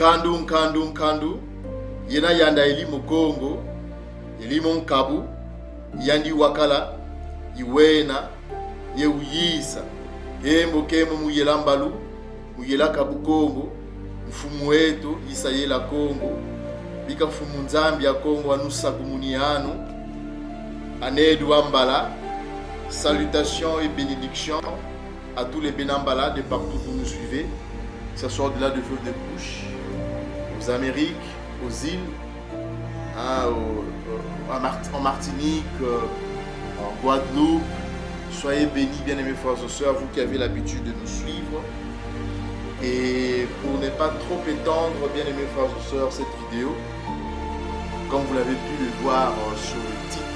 Nkandu, yena yanda elimo Congo, elimo Nkabu, yandi wakala, iwena, yeuyisa, kemo muyela mbalu, muyela kabu Congo, mfumu wetu, isayela Congo, bika mfumu nzambi ya Congo, anusa kumuniano, anedu ambala, salutations et bénédictions à tous les Benambala de partout où vous nous suivez, que ce soit au-delà de vos deux bouches, aux Amériques, aux îles, en Martinique, en Guadeloupe. Soyez bénis, bien-aimés frères et sœurs, vous qui avez l'habitude de nous suivre. Et pour ne pas trop étendre, bien-aimés frères et sœurs, cette vidéo, comme vous l'avez pu le voir sur le titre,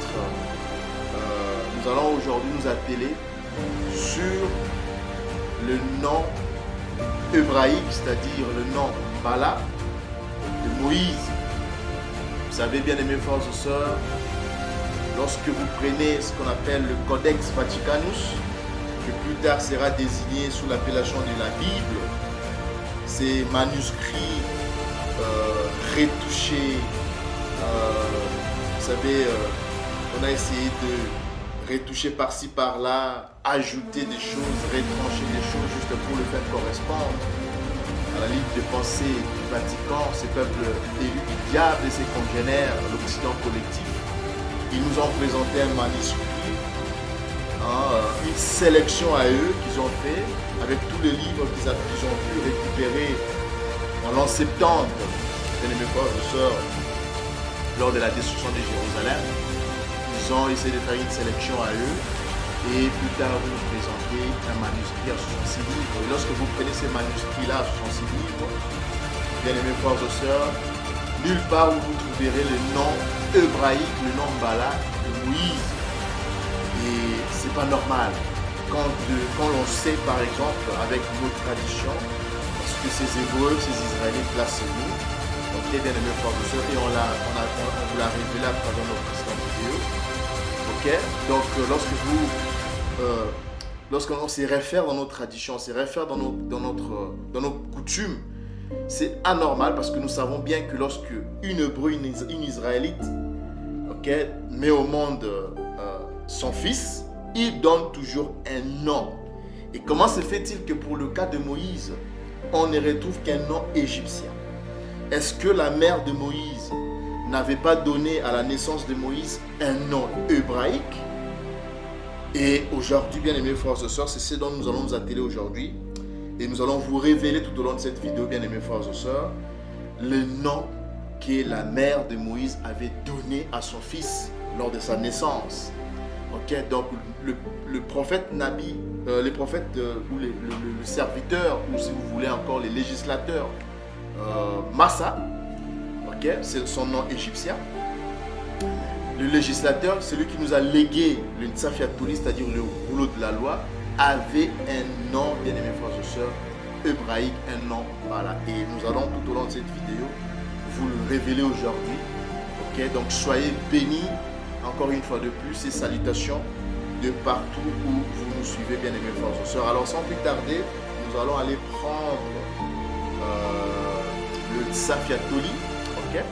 nous allons aujourd'hui nous atteler sur le nom hébraïque, c'est-à-dire le nom Bala de Moïse. Vous savez, bien aimés frères et sœurs, lorsque vous prenez ce qu'on appelle le Codex Vaticanus, que plus tard sera désigné sous l'appellation de la Bible, ces manuscrits retouchés, vous savez, on a essayé de retoucher par-ci par-là, ajouter des choses, retrancher des choses juste pour le faire correspondre à la ligne de pensée du Vatican, ces peuples élus du diable et ses congénères, l'Occident collectif. Ils nous ont présenté un manuscrit, une sélection à eux qu'ils ont fait avec tous les livres qu'ils ont pu récupérer en l'an 70, bien-aimés frères et sœurs, lors de la destruction de Jérusalem. Ils ont essayé de faire une sélection à eux et plus tard vous nous présentez un manuscrit à 66 livres. Et lorsque vous prenez ces manuscrits-là à 66 livres, bien aimés frères et sœurs, nulle part où vous trouverez le nom hébraïque, le nom Bala de Moïse. Et c'est pas normal. Quand l'on sait par exemple avec notre tradition, parce que ces Hébreux, ces Israélites là c'est nous, ok, bien aimés frères et sœurs, et on vous l'a révélé à travers nos précédentes vidéos. Okay. Donc lorsqu'on se réfère dans nos traditions, on se réfère dans nos coutumes, c'est anormal parce que nous savons bien que lorsque une Hébreu, une Israélite, okay, met au monde son fils, il donne toujours un nom. Et comment se fait-il que pour le cas de Moïse, on ne retrouve qu'un nom égyptien? Est-ce que la mère de Moïse n'avait pas donné à la naissance de Moïse un nom hébraïque? Et aujourd'hui, bien aimés frères et sœurs, c'est ce dont nous allons nous atteler aujourd'hui. Et nous allons vous révéler tout au long de cette vidéo, bien aimés frères et sœurs, le nom que la mère de Moïse avait donné à son fils lors de sa naissance. Ok, donc le prophète Nabi, les prophètes ou le serviteur, ou si vous voulez encore les législateurs, Massa, okay, c'est son nom égyptien. Le législateur, celui qui nous a légué le Tsafiatouli, c'est-à-dire le rouleau de la loi, avait un nom, bien aimés frères et sœurs, hébraïque, un nom, voilà. Et nous allons tout au long de cette vidéo vous le révéler aujourd'hui. Ok, donc soyez bénis, encore une fois de plus, et salutations de partout où vous nous suivez, bien aimés frères et sœurs. Alors sans plus tarder, nous allons aller prendre le Tsafiatouli. Ok.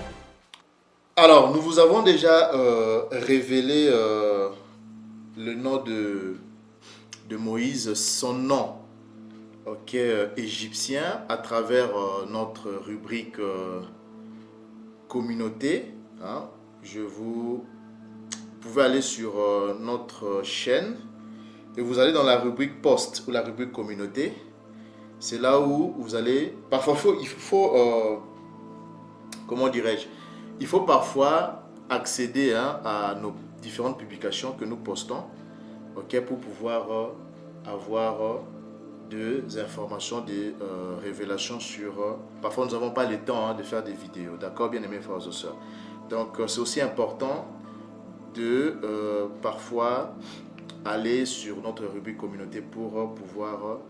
Alors, nous vous avons déjà révélé le nom de Moïse, son nom égyptien, à travers notre rubrique communauté. Hein. Vous pouvez aller sur notre chaîne et vous allez dans la rubrique post ou la rubrique communauté. C'est là où vous allez... Parfois, il faut comment dirais-je? Il faut parfois accéder à nos différentes publications que nous postons, pour pouvoir avoir des informations, des révélations sur... parfois, nous n'avons pas le temps de faire des vidéos, d'accord, bien aimés frères et sœurs. Donc, c'est aussi important de parfois aller sur notre rubrique communauté pour pouvoir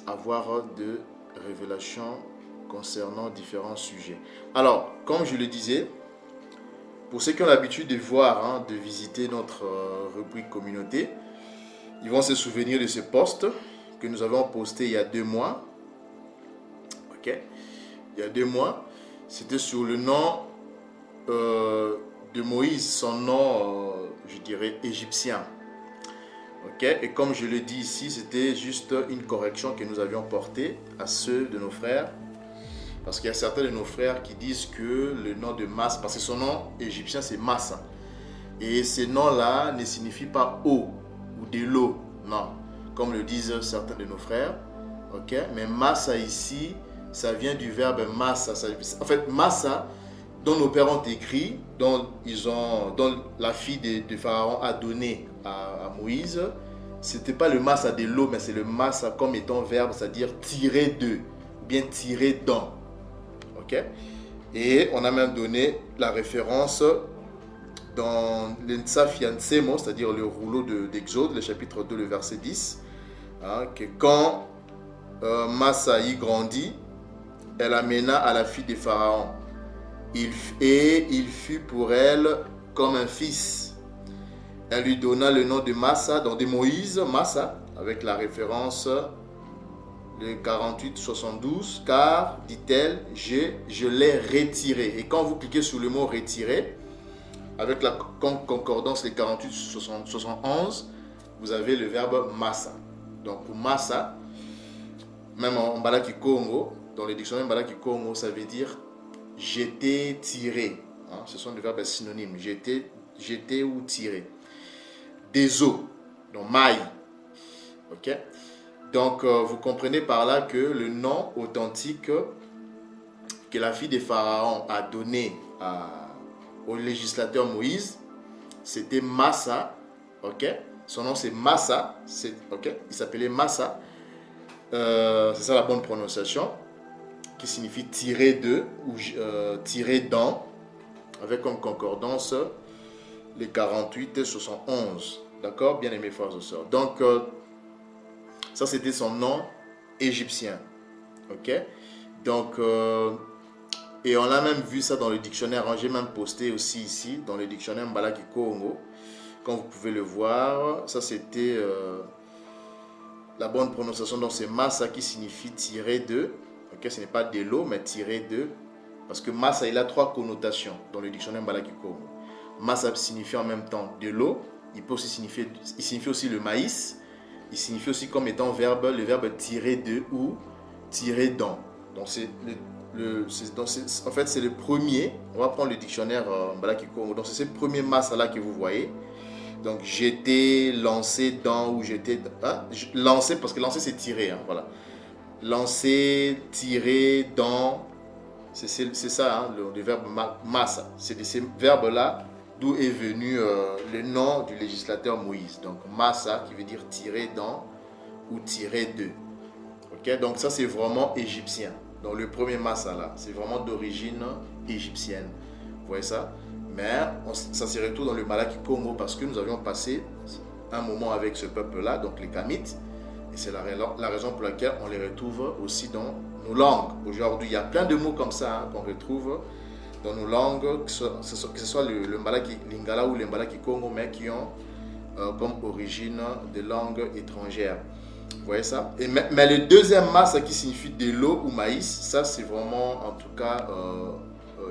avoir de révélations concernant différents sujets. Alors, comme je le disais, pour ceux qui ont l'habitude de voir, de visiter notre rubrique communauté, ils vont se souvenir de ce post que nous avons posté il y a 2 mois, Ok. Il y a 2 mois, c'était sur le nom de Moïse, son nom, je dirais, égyptien. Ok. Et comme je le dis ici, c'était juste une correction que nous avions portée à ceux de nos frères. Parce qu'il y a certains de nos frères qui disent que le nom de Massa, parce que son nom égyptien c'est Massa. Et ce nom-là ne signifie pas eau ou de l'eau, non. Comme le disent certains de nos frères. Ok. Mais Massa ici, ça vient du verbe Massa. En fait, Massa, dont nos pères ont écrit, dont la fille de Pharaon a donné à Moïse, c'était pas le Massa de l'eau, mais c'est le Massa comme étant verbe, c'est-à-dire tirer de, ou bien tirer dans. Ok. Et on a même donné la référence dans l'Ensafiansemo, c'est-à-dire le rouleau d'Exode, le chapitre 2, le verset 10, hein, que quand Massa y grandit, elle amena à la fille de Pharaon. Il fut pour elle comme un fils. Elle lui donna le nom de Massa, donc de Moïse, Massa, avec la référence le 48-72, car, dit-elle, je l'ai retiré. Et quand vous cliquez sur le mot retiré, avec la concordance les 48-71, vous avez le verbe Massa. Donc pour Massa, même en Mbalaki Congo, dans le dictionnaire Mbalaki Congo, ça veut dire jeter, tirer. Hein, ce sont des verbes synonymes. Jeter ou tirer. Des eaux, donc maille. Ok. Donc vous comprenez par là que le nom authentique que la fille de Pharaon a donné au législateur Moïse, c'était Massa. Ok. Son nom c'est Massa. Ok. Il s'appelait Massa. C'est ça la bonne prononciation, qui signifie tirer de ou tirer dans, avec comme concordance les 48-71. D'accord, bien aimés frères et sœurs. Donc, ça c'était son nom égyptien. Ok. Donc, et on a même vu ça dans le dictionnaire. Hein, j'ai même posté aussi ici, dans le dictionnaire Mbalaki Congo. Comme vous pouvez le voir, ça c'était la bonne prononciation. Donc, c'est Massa qui signifie tirer de. Ok, ce n'est pas de l'eau, mais tirer de. Parce que Massa, il a 3 connotations dans le dictionnaire Mbalaki Congo. Massa signifie en même temps de l'eau. Il signifie aussi le maïs. Il signifie aussi comme étant le verbe tirer de ou tirer dans. Donc en fait c'est le premier. On va prendre le dictionnaire Mbalaki Congo. Donc c'est ce premier Massa là que vous voyez. Donc jeter, lancer dans ou jeter. Hein? Lancer, parce que lancer c'est tirer. Hein, voilà. Lancer, tirer, dans. C'est ça hein, le verbe Massa. C'est de ces verbes là d'où est venu le nom du législateur Moïse. Donc Massa qui veut dire tirer dans ou tirer de. Ok, donc ça c'est vraiment égyptien. Donc le premier Massa là, c'est vraiment d'origine égyptienne. Vous voyez ça? Mais ça se retrouve dans le Mbalaki Congo parce que nous avions passé un moment avec ce peuple là, donc les Kamites. Et c'est la raison pour laquelle on les retrouve aussi dans nos langues. Aujourd'hui, il y a plein de mots comme ça hein, qu'on retrouve dans nos langues, que ce soit le Mbalaki Lingala ou le Mbalaki Congo, mais qui ont comme origine des langues étrangères. Vous voyez ça? Mais le deuxième Massa qui signifie de l'eau ou maïs, ça c'est vraiment en tout cas,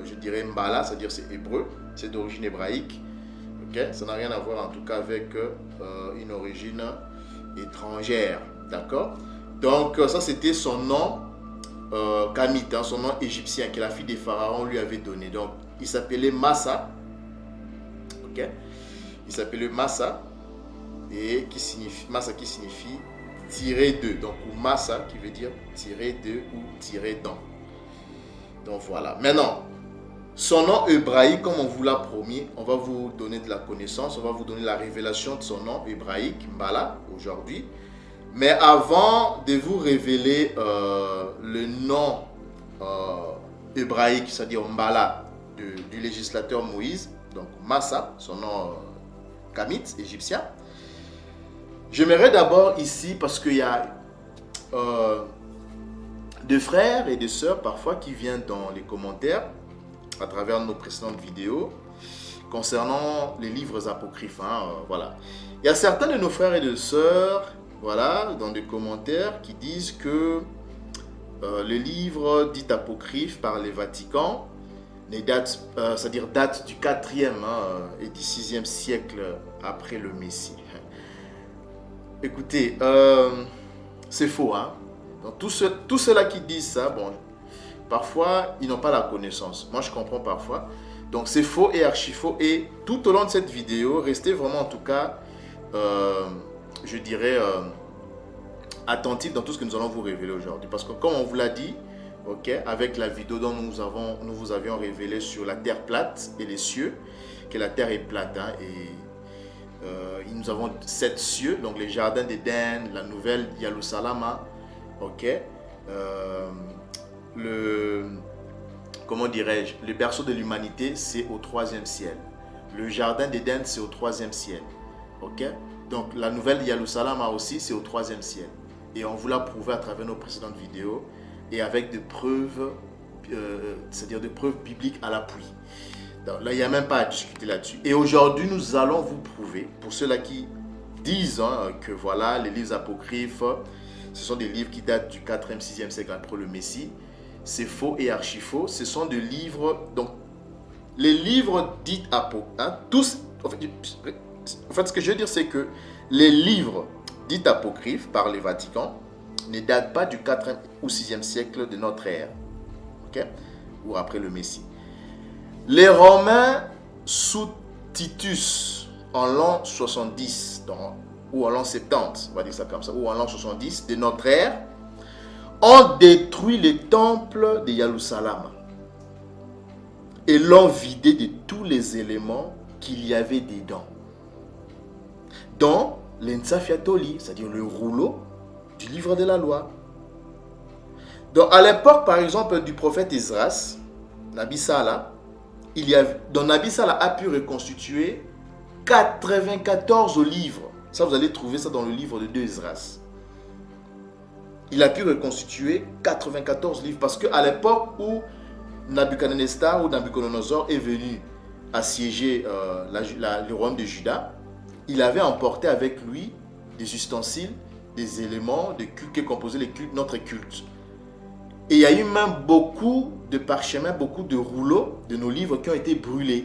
je dirais Mbala, c'est-à-dire c'est hébreu, c'est d'origine hébraïque. Okay? Ça n'a rien à voir en tout cas avec une origine étrangère. D'accord? Donc ça c'était son nom. Kamite, hein, son nom égyptien que la fille des pharaons lui avait donné. Donc, il s'appelait Massa. Ok? Il s'appelait Massa. Et Massa qui signifie tirer de. Donc, ou Massa qui veut dire tirer de ou tirer dans. Donc, voilà. Maintenant, son nom hébraïque, comme on vous l'a promis, on va vous donner de la connaissance. On va vous donner la révélation de son nom hébraïque, Mbala, aujourd'hui. Mais avant de vous révéler le nom hébraïque, c'est-à-dire Mbala, du législateur Moïse, donc Massa, son nom kamite, égyptien, j'aimerais d'abord ici, parce qu'il y a des frères et des sœurs parfois qui viennent dans les commentaires, à travers nos précédentes vidéos, concernant les livres apocryphes. Hein, voilà. Il y a certains de nos frères et de sœurs, voilà, dans des commentaires qui disent que le livre dit apocryphe par les Vaticans, c'est-à-dire date du 4e et du 6e siècle après le Messie. Écoutez, c'est faux. Donc, tous ceux-là qui disent ça, bon, parfois, ils n'ont pas la connaissance. Moi, je comprends parfois. Donc, c'est faux et archi faux. Et tout au long de cette vidéo, restez vraiment, en tout cas, je dirais, attentifs dans tout ce que nous allons vous révéler aujourd'hui. Parce que, comme on vous l'a dit, avec la vidéo dont nous vous avions révélé sur la terre plate et les cieux, que la terre est plate, et nous avons 7 cieux, donc les jardins d'Éden, la nouvelle Yerushalayim, comment dirais-je, le berceau de l'humanité, c'est au 3e ciel. Le jardin d'Éden, c'est au 3e ciel. Donc la nouvelle Yerushalayim aussi, c'est au 3e ciel. Et on vous l'a prouvé à travers nos précédentes vidéos et avec des preuves, c'est-à-dire des preuves bibliques à l'appui. Donc là, il n'y a même pas à discuter là-dessus. Et aujourd'hui, nous allons vous prouver, pour ceux-là qui disent que voilà, les livres apocryphes, ce sont des livres qui datent du 4e, 6e siècle après le Messie. C'est faux et archi faux. Ce sont des livres, donc les livres dits apocryphes, tous, en fait, ce que je veux dire, c'est que les livres dits apocryphes par les Vaticans ne datent pas du 4e ou 6e siècle de notre ère, ou après le Messie. Les Romains sous Titus en l'an 70, ou en l'an 70, on va dire ça comme ça, ou en l'an 70 de notre ère, ont détruit le temple de Yerushalayim et l'ont vidé de tous les éléments qu'il y avait dedans, dont l'Ensafiatoli, c'est-à-dire le rouleau du livre de la loi. Donc à l'époque, par exemple, du prophète Esdras, Nabi Sala, Nabi Sala a pu reconstituer 94 livres. Ça, vous allez trouver ça dans le livre de 2 Esdras. Il a pu reconstituer 94 livres parce qu'à l'époque où Nabuchodonosor ou Nabuchodonosor est venu assiéger le royaume de Juda, il avait emporté avec lui des ustensiles, des éléments de culte qui composaient notre culte. Et il y a eu même beaucoup de parchemins, beaucoup de rouleaux de nos livres qui ont été brûlés.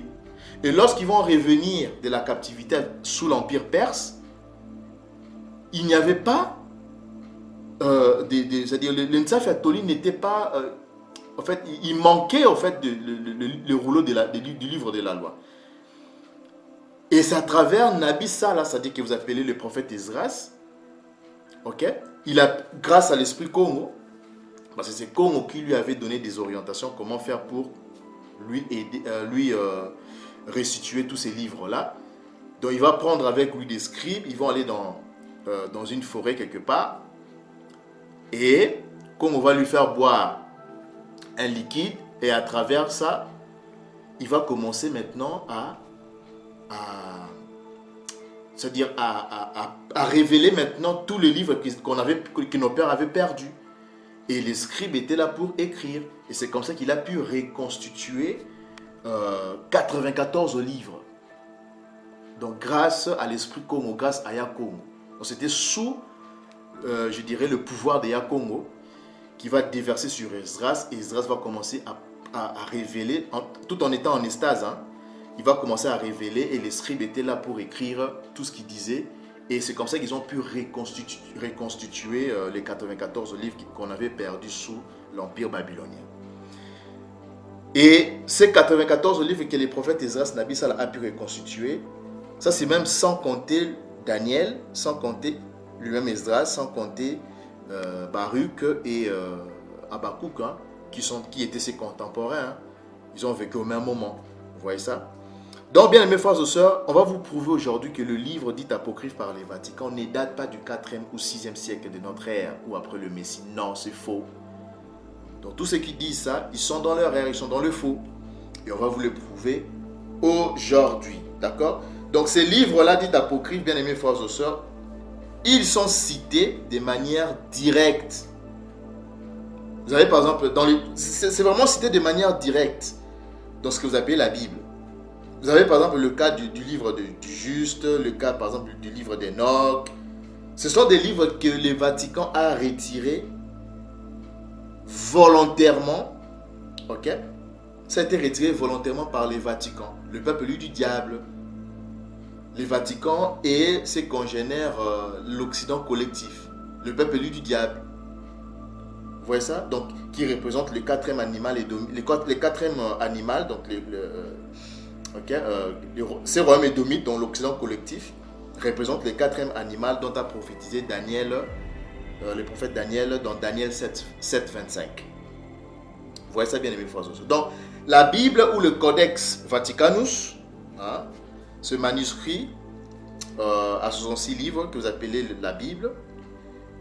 Et lorsqu'ils vont revenir de la captivité sous l'Empire perse, il n'y avait pas, c'est-à-dire l'Ensafiatoli n'était pas, en fait, il manquait en fait le rouleau du livre de la loi. Et c'est à travers Nabi Sala, c'est-à-dire que vous appelez le prophète Esdras, il a, grâce à l'esprit Congo, parce que c'est Congo qui lui avait donné des orientations, comment faire pour lui aider, restituer tous ces livres-là. Donc il va prendre avec lui des scribes, ils vont aller dans une forêt quelque part, et Congo va lui faire boire un liquide, et à travers ça, il va commencer maintenant c'est-à-dire à révéler maintenant tous les livres que nos pères avaient perdus. Et les scribes étaient là pour écrire. Et c'est comme ça qu'il a pu reconstituer 94 livres. Donc grâce à l'esprit Congo, grâce à Yakongo. Donc c'était sous, je dirais, le pouvoir de Yakongo qui va déverser sur Esdras. Et Esdras va commencer à révéler, tout en étant en extase, il va commencer à révéler et les scribes étaient là pour écrire tout ce qu'il disait. Et c'est comme ça qu'ils ont pu reconstituer les 94 livres qu'on avait perdus sous l'Empire babylonien. Et ces 94 livres que les prophètes Esdras, Nabi Sala a pu reconstituer, ça c'est même sans compter Daniel, sans compter lui-même Esdras, sans compter Baruch et Habakkuk, qui étaient ses contemporains. Ils ont vécu au même moment. Vous voyez ça? Donc, bien aimés frères et sœurs, on va vous prouver aujourd'hui que le livre dit apocryphe par les Vaticans ne date pas du 4e ou 6e siècle de notre ère ou après le Messie. Non, c'est faux. Donc, tous ceux qui disent ça, ils sont dans leur ère, ils sont dans le faux. Et on va vous le prouver aujourd'hui. D'accord? Donc, ces livres-là dits apocryphes, bien aimés frères et sœurs, ils sont cités de manière directe. Vous avez par exemple, c'est vraiment cité de manière directe dans ce que vous appelez la Bible. Vous avez par exemple le cas du livre du Juste, le cas par exemple du livre d'Enoch. Ce sont des livres que le Vatican a retirés volontairement, ok? Ça a été retiré volontairement par les Vaticans, le peuple élu du diable, les Vaticans et ses congénères, l'Occident collectif, le peuple élu du diable. Vous voyez ça? Donc, qui représente le quatrième animal, les quatrième animal, donc ces royaumes édomites, dont l'Occident collectif, représente le quatrième animal dont a prophétisé Daniel, le prophète Daniel, dans Daniel 7, 25. Vous voyez ça, bien aimés frères et sœurs. Donc, la Bible ou le Codex Vaticanus, hein, ce manuscrit à 66 livres que vous appelez la Bible,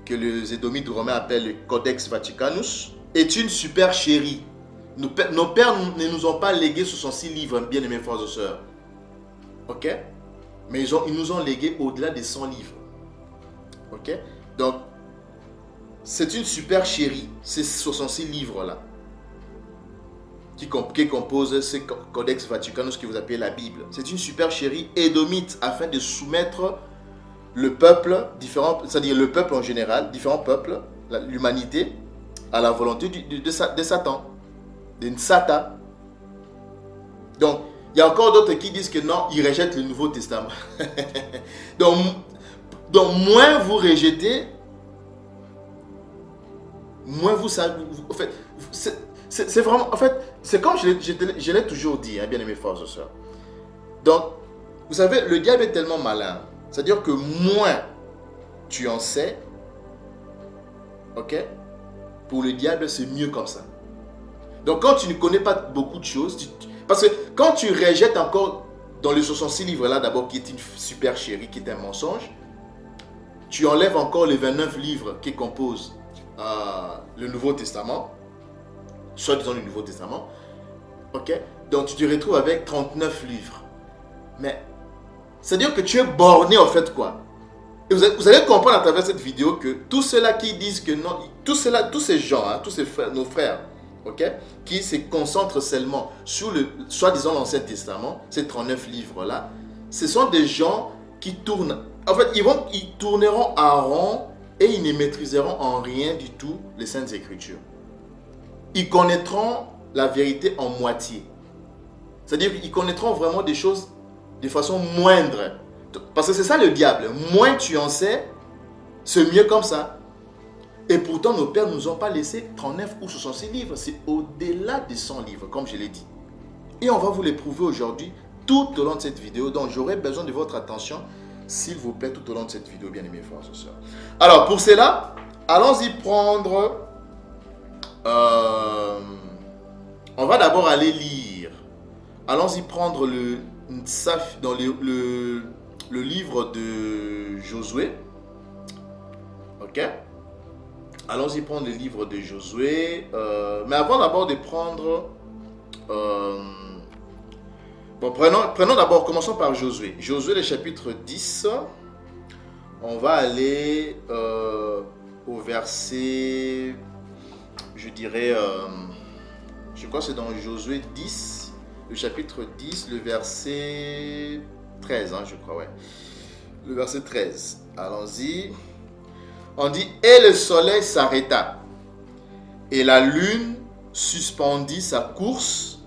que les Édomites romains appellent le Codex Vaticanus, est une supercherie. Nos pères ne nous ont pas légué 66 livres, bien aimés frères et sœurs. Ok? Mais ils nous ont légué au-delà des 100 livres. Ok? Donc, c'est une supercherie, ces 66 livres-là, qui composent ce Codex Vaticanus que vous appelez la Bible. C'est une supercherie édomite afin de soumettre le peuple, c'est-à-dire le peuple en général, différents peuples, l'humanité, à la volonté de Satan, d'une Satan. Donc, il y a encore d'autres qui disent que non, ils rejettent le Nouveau Testament. donc, moins vous rejetez, moins vous savez. En fait, c'est vraiment, en fait, c'est comme je l'ai toujours dit, hein, bien aimés frères et sœurs. Donc, vous savez, le diable est tellement malin. C'est-à-dire que moins tu en sais, ok, pour le diable, c'est mieux comme ça. Donc, quand tu ne connais pas beaucoup de choses, parce que quand tu rejettes encore dans les 66 livres-là, d'abord, qui est une supercherie, qui est un mensonge, tu enlèves encore les 29 livres qui composent le Nouveau Testament, soit disant le Nouveau Testament, ok, donc tu te retrouves avec 39 livres. Mais c'est-à-dire que tu es borné en fait quoi. Et vous allez comprendre à travers cette vidéo que tous ceux-là qui disent que non, tous ces gens, hein, tous ces frères, nos frères, ok, qui se concentrent seulement sur le, soi-disant l'Ancien Testament, ces 39 livres-là, ce sont des gens qui tournent, en fait, ils tourneront à rond et ils ne maîtriseront en rien du tout les Saintes Écritures. Ils connaîtront la vérité en moitié. C'est-à-dire qu'ils connaîtront vraiment des choses de façon moindre. Parce que c'est ça le diable. Moins tu en sais, c'est mieux comme ça. Et pourtant, nos pères ne nous ont pas laissé 39 ou 66 livres. C'est au-delà des 100 livres, comme je l'ai dit. Et on va vous les prouver aujourd'hui, tout au long de cette vidéo. Donc, j'aurai besoin de votre attention, s'il vous plaît, tout au long de cette vidéo, bien aimés frères et sœurs. Alors, pour cela, allons-y prendre... on va d'abord aller lire. Allons-y prendre dans le livre de Josué. Ok? Allons-y prendre le livre de Josué. Mais avant d'abord de prendre... prenons d'abord, commençons par Josué. Josué, le chapitre 10. On va aller au verset... Je dirais... je crois que c'est dans Josué 10, le chapitre 10, le verset 13, hein, je crois, ouais. Le verset 13. Allons-y. On dit, et le soleil s'arrêta, et la lune suspendit sa course,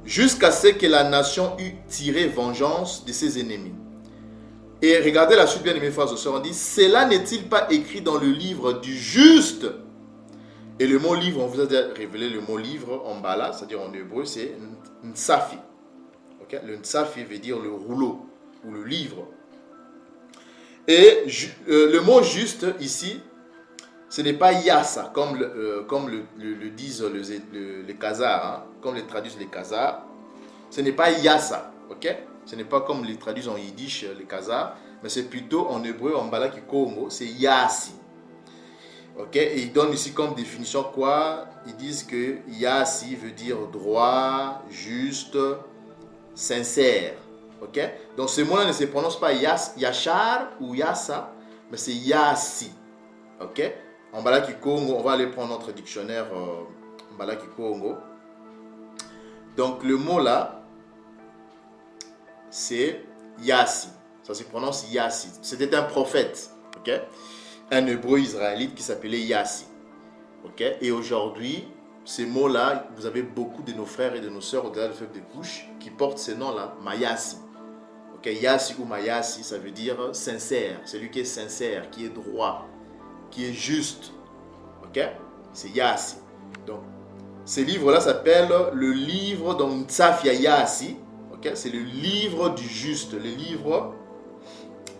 jusqu'à ce que la nation eût tiré vengeance de ses ennemis. Et regardez la suite, bien aimés frères et sœurs, on dit, cela n'est-il pas écrit dans le livre du juste? Et le mot livre, on vous a révélé le mot livre en bala, c'est-à-dire en hébreu, c'est Ntsafi. Okay? Le Ntsafi veut dire le rouleau ou le livre. Et le mot juste ici, ce n'est pas Yassa, comme le disent les Khazars, hein? Comme les traduisent les Khazars. Ce n'est pas Yassa, ok? Ce n'est pas comme les traduisent en yiddish les Khazars, mais c'est plutôt en hébreu, en bala kikomo, c'est Yassi. Ok, et ils donnent ici comme définition quoi? Ils disent que Yassi veut dire droit, juste, sincère. Ok, donc ce mot-là ne se prononce pas Yachar ou Yassa, mais c'est Yassi. Ok, en Balaki Congo, on va aller prendre notre dictionnaire en Balaki Congo. Donc le mot là, c'est Yassi. Ça se prononce Yassi. C'était un prophète. Ok. Un hébreu israélite qui s'appelait Yassi. Ok? Et aujourd'hui, ces mots-là, vous avez beaucoup de nos frères et de nos sœurs au-delà de faible de couche qui portent ces noms-là, Mayasi. Ok? Yasi ou Mayasi, ça veut dire sincère, celui qui est sincère, qui est droit, qui est juste. Ok? C'est Yasi. Donc, ce livre-là s'appelle le livre de Ntsafia Yasi. Ok? C'est le livre du juste, le livre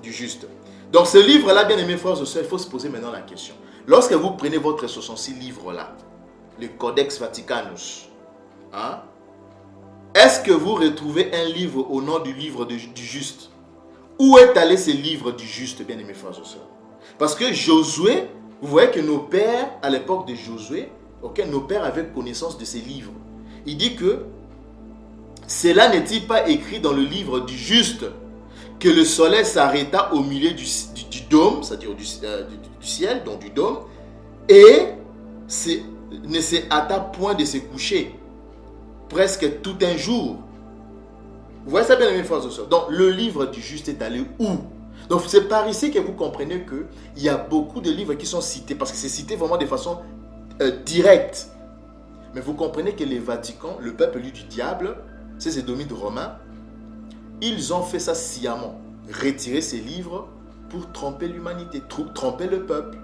du juste. Donc, ce livre-là, bien aimés frères et sœurs, il faut se poser maintenant la question. Lorsque vous prenez votre 66 livres-là, le Codex Vaticanus, hein, est-ce que vous retrouvez un livre au nom du livre du juste? Où est allé ce livre du juste, bien aimés frères et sœurs? Parce que Josué, vous voyez que nos pères, à l'époque de Josué, okay, nos pères avaient connaissance de ces livres. Il dit que cela n'est-il pas écrit dans le livre du juste que le soleil s'arrêta au milieu du dôme, c'est-à-dire du ciel, donc du dôme, et ne se hâta point de se coucher presque tout un jour. Vous voyez ça bien, mes frères et sœurs? Donc le livre du juste est allé où? Donc c'est par ici que vous comprenez qu'il y a beaucoup de livres qui sont cités, parce que c'est cité vraiment de façon directe. Mais vous comprenez que les Vatican, le peuple du diable, ces Édomites romains, ils ont fait ça sciemment, retirer ces livres pour tromper l'humanité, tromper le peuple.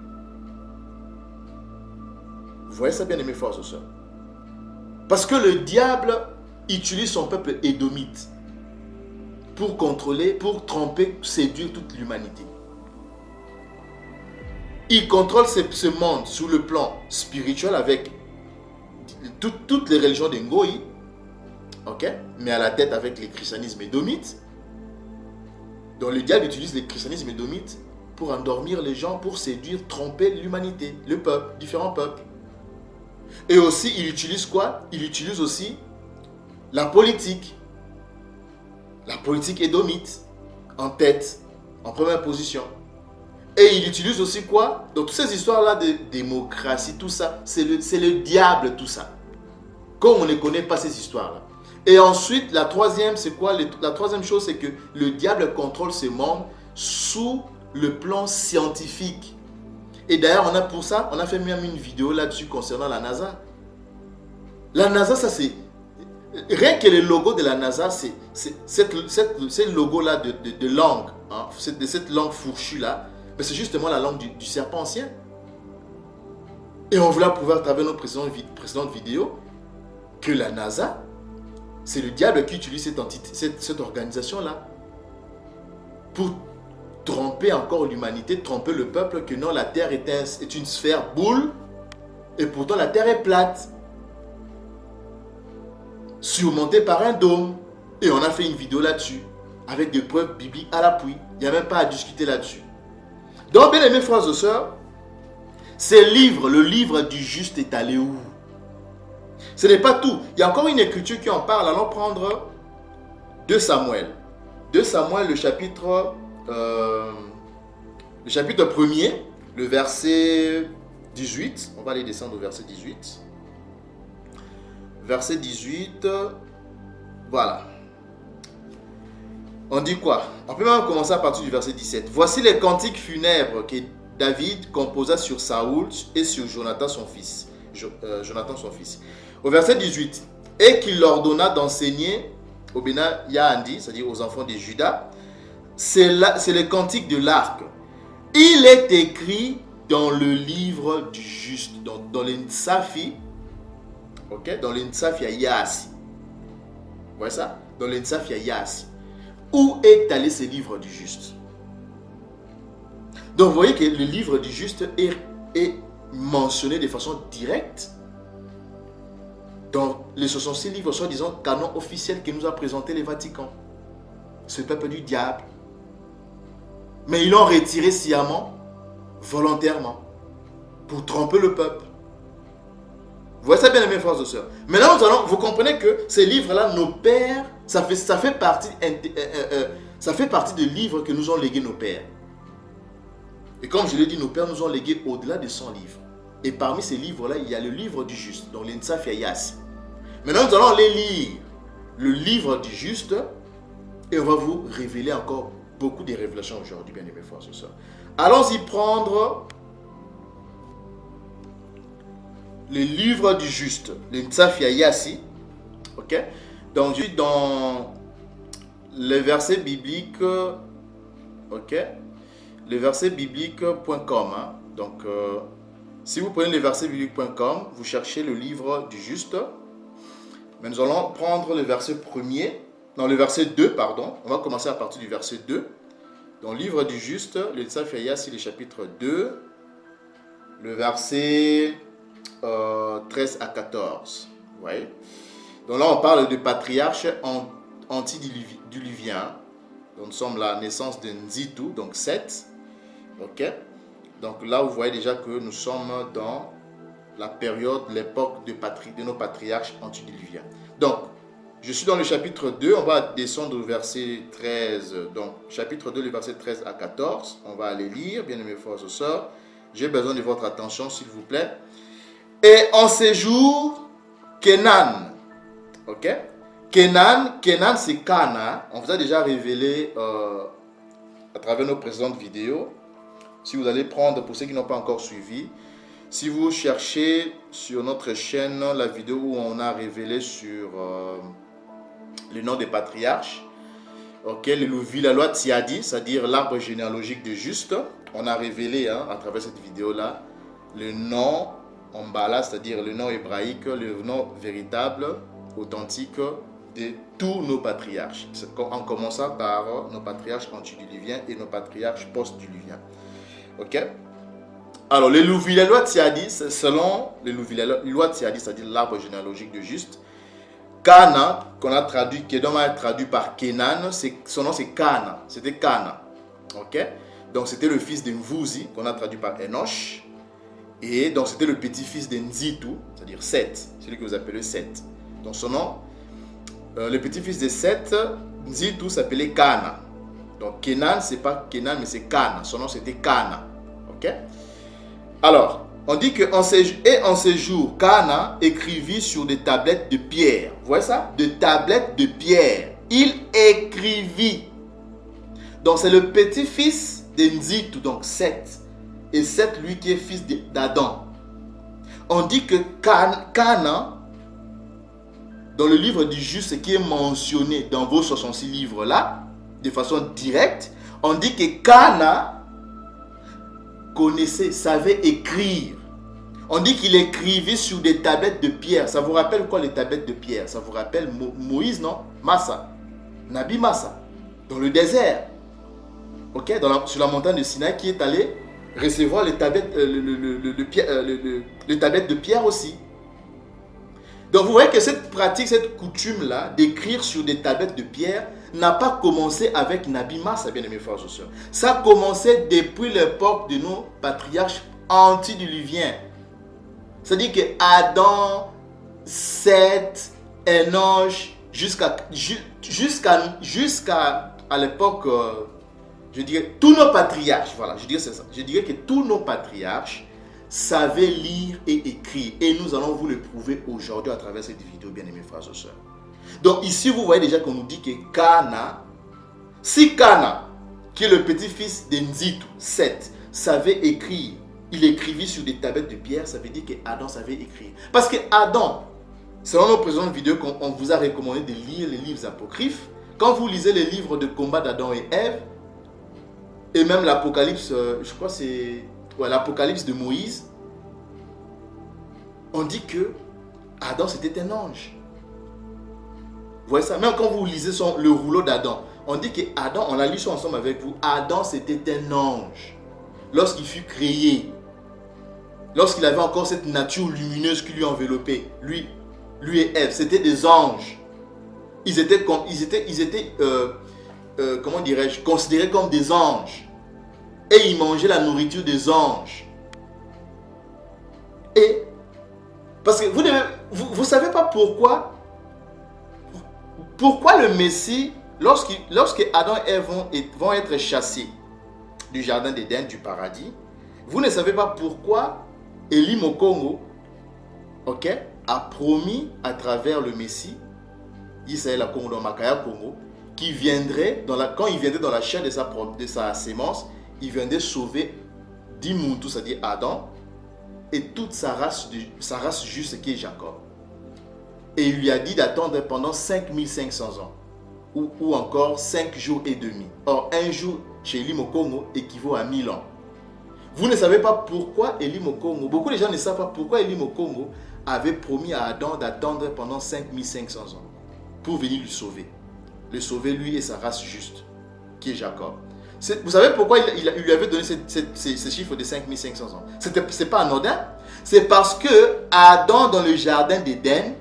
Vous voyez ça bien, mes frères et sœurs? Parce que le diable utilise son peuple édomite pour contrôler, pour tromper, séduire toute l'humanité. Il contrôle ce monde sous le plan spirituel avec toutes les religions de Ngoï, ok, mais à la tête avec les christianismes édomites. Donc le diable utilise les christianismes édomites pour endormir les gens, pour séduire, tromper l'humanité, le peuple, différents peuples. Et aussi, il utilise quoi? Il utilise aussi la politique édomite, en tête, en première position. Et il utilise aussi quoi? Donc toutes ces histoires-là de démocratie, tout ça, c'est le diable, tout ça. Comme on ne connaît pas ces histoires-là. Et ensuite, la troisième, c'est quoi? La troisième chose, c'est que le diable contrôle ce monde sous le plan scientifique. Et d'ailleurs, pour ça, on a fait même une vidéo là-dessus concernant la NASA. La NASA, ça c'est... Rien que le logo de la NASA, c'est ce logo-là de langue, hein, de cette langue fourchue-là, mais c'est justement la langue du serpent ancien. Et on voulait prouver à travers nos précédentes vidéos que la NASA, c'est le diable qui utilise cette organisation-là pour tromper encore l'humanité, tromper le peuple, que non, la Terre est une sphère boule, et pourtant la Terre est plate, surmontée par un dôme. Et on a fait une vidéo là-dessus, avec des preuves bibliques à l'appui. Il n'y a même pas à discuter là-dessus. Donc, bien aimés frères et sœurs, le livre du juste est allé où? Ce n'est pas tout. Il y a encore une écriture qui en parle. Allons prendre 2 Samuel. 2 Samuel, le chapitre 1er, le verset 18. On va aller descendre au verset 18. Verset 18. Voilà. On dit quoi? On peut même commencer à partir du verset 17. Voici les cantiques funèbres que David composa sur Saoul et sur Jonathan son fils. Au verset 18. Et qu'il leur donna d'enseigner au Béna Yahandi, c'est-à-dire aux enfants de Juda, c'est le cantique de l'arc. Il est écrit dans le livre du juste, dans le Ntsafi, ok, dans le Ntsafi Yasi. Vous voyez ça? Dans le Ntsafi Yasi. Où est allé ce livre du juste? Donc vous voyez que le livre du juste est mentionné de façon directe dans les 66 livres, soi-disant canon officiel que nous a présenté le Vatican. Ce peuple du diable. Mais ils l'ont retiré sciemment, volontairement, pour tromper le peuple. Vous voyez ça bien, mes frères et sœurs. Maintenant, vous comprenez que ces livres-là, nos pères, ça fait partie des livres que nous ont légués nos pères. Et comme je l'ai dit, nos pères nous ont légué au-delà de 100 livres. Et parmi ces livres-là, il y a le livre du juste, donc l'Ntsafi Yasi. Maintenant, nous allons aller lire le livre du juste et on va vous révéler encore beaucoup de révélations aujourd'hui, bien aimés frères et sœurs. Allons-y prendre le livre du juste, le Ntsafia Yassi. Ok? Donc, je suis dans les versets bibliques. Ok? Les versets bibliques.com. Hein? Donc, si vous prenez les versets bibliques.com, vous cherchez le livre du juste. Mais nous allons prendre le verset premier. Non, le verset 2, pardon. On va commencer à partir du verset 2. Dans le livre du juste, le Ntsafia Yassi, le chapitre 2, le verset 13 à 14. Vous voyez? Donc là, on parle de patriarche antidiluvien. Donc nous sommes à la naissance de Nzitu, donc 7. Ok? Donc là, vous voyez déjà que nous sommes dans la période, l'époque de nos patriarches antidiluviens. Donc, je suis dans le chapitre 2, on va descendre au verset 13. Donc, chapitre 2, le verset 13 à 14. On va aller lire, bien aimés frères et sœurs. J'ai besoin de votre attention, s'il vous plaît. Et en ces jours, Kenan. Ok? Kenan, c'est Cana. On vous a déjà révélé à travers nos précédentes vidéos. Si vous allez prendre, pour ceux qui n'ont pas encore suivi, si vous cherchez sur notre chaîne la vidéo où on a révélé sur le nom des patriarches, ok, le Vilaloa Tsiadi, c'est-à-dire l'arbre généalogique de juste, on a révélé à travers cette vidéo-là le nom en bala, c'est-à-dire le nom hébraïque, le nom véritable, authentique de tous nos patriarches, en commençant par nos patriarches antidiluviens et nos patriarches post-diluviens. Ok? Alors, le Vilaloa Tsiadi, selon le Vilaloa Tsiadi, c'est-à-dire l'arbre généalogique de juste, Cana, qu'on a traduit, qui est donc traduit par Kenan, son nom c'est Cana, c'était Cana. Ok? Donc c'était le fils de Mvuzi, qu'on a traduit par Enoch. Et donc c'était le petit-fils de Nzitu, c'est-à-dire Seth, celui que vous appelez Seth. Donc son nom, le petit-fils de Seth, Nzitu s'appelait Cana. Donc Kenan, c'est pas Kenan, mais c'est Cana. Son nom c'était Cana. Ok? Alors, on dit qu'en ces jours, Cana écrivit sur des tablettes de pierre. Vous voyez ça? De tablettes de pierre. Il écrivit. Donc, c'est le petit-fils de Nzitu, donc Seth. Et Seth, lui, qui est fils d'Adam. On dit que Cana, dans le livre du juste, ce qui est mentionné dans vos 66 livres-là, de façon directe, on dit que Cana connaissait, savait écrire. On dit qu'il écrivait sur des tablettes de pierre. Ça vous rappelle quoi les tablettes de pierre? Ça vous rappelle Moïse, non? Massa. Nabi Massa. Dans le désert. Ok? Sur la montagne de Sinaï, qui est allé recevoir les tablettes, les tablettes de pierre aussi. Donc vous voyez que cette pratique, cette coutume-là, d'écrire sur des tablettes de pierre, n'a pas commencé avec Nabi Massa, bien aimés frères et sœurs. Ça a commencé depuis l'époque de nos patriarches antidiluviens. C'est-à-dire que Adam, Seth, Enoch, jusqu'à l'époque, je dirais, tous nos patriarches, voilà, je dirais c'est ça. Je dirais que tous nos patriarches savaient lire et écrire. Et nous allons vous le prouver aujourd'hui à travers cette vidéo, bien aimés frères et sœurs. Donc ici, vous voyez déjà qu'on nous dit que Cana, si Cana, qui est le petit-fils de Nzitu, Seth, savait écrire, il écrivit sur des tablettes de pierre, ça veut dire que Adam savait écrire. Parce que Adam, selon nos précédentes vidéos qu'on vous a recommandé de lire les livres apocryphes, quand vous lisez les livres de combat d'Adam et Ève, et même l'Apocalypse, je crois que c'est l'Apocalypse de Moïse, on dit que Adam c'était un ange. Vous voyez ça? Même quand vous lisez le rouleau d'Adam, on dit que Adam, on a lu ça ensemble avec vous, Adam c'était un ange. Lorsqu'il fut créé, lorsqu'il avait encore cette nature lumineuse qui lui enveloppait, lui et Ève, c'était des anges. Ils étaient comment dirais-je, considérés comme des anges. Et ils mangeaient la nourriture des anges. Et, parce que vous ne savez pas pourquoi le Messie, lorsque Adam et Ève vont être chassés du jardin d'Éden, du paradis, vous ne savez pas pourquoi Eli Mokongo, a promis à travers le Messie, Isaïla Congo, dans Makaya Congo, qui viendrait, quand il viendrait dans la chair de sa sémence, il viendrait sauver 10 Muntu, c'est-à-dire Adam, et toute sa race juste qui est Jacob. Et il lui a dit d'attendre pendant 5500 ans. Ou encore 5 jours et demi. Or, un jour chez Eli Mokongo équivaut à 1000 ans. Vous ne savez pas pourquoi Eli Mokongo, beaucoup de gens ne savent pas pourquoi Eli Mokongo avait promis à Adam d'attendre pendant 5500 ans pour venir le sauver. Le sauver lui et sa race juste, qui est Jacob. Vous savez pourquoi il lui avait donné ces chiffres de 5500 ans? Ce n'est pas anodin. C'est parce que Adam, dans le jardin d'Éden,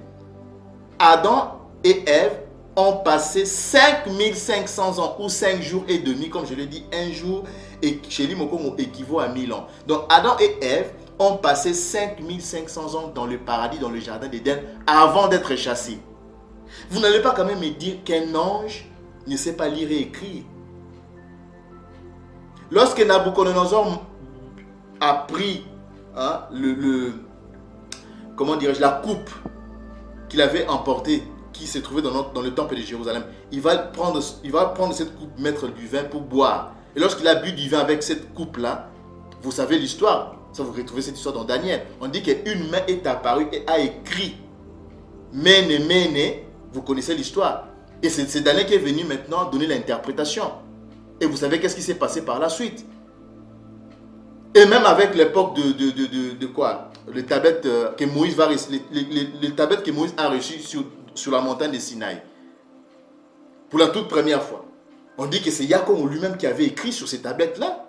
Adam et Ève ont passé 5500 ans ou 5 jours et demi, comme je l'ai dit, un jour et chez Eli Mokongo équivaut à 1000 ans. Donc Adam et Ève ont passé 5500 ans dans le paradis, dans le jardin d'Éden, avant d'être chassés. Vous n'allez pas quand même me dire qu'un ange ne sait pas lire et écrire. Lorsque Nabucodonosor a pris comment dirais-je, la coupe qu'il avait emportée, qui se trouvait dans le temple de Jérusalem, il va prendre cette coupe, mettre du vin pour boire. Et lorsqu'il a bu du vin avec cette coupe-là, vous savez l'histoire. Ça, vous retrouvez cette histoire dans Daniel. On dit qu'une main est apparue et a écrit Mene, Mene. Vous connaissez l'histoire. Et c'est Daniel qui est venu maintenant donner l'interprétation. Et vous savez qu'est-ce qui s'est passé par la suite. Et même avec l'époque de quoi? Les tablettes que Moïse a reçues sur la montagne de Sinaï. Pour la toute première fois. On dit que c'est Yakongo lui-même qui avait écrit sur ces tablettes-là.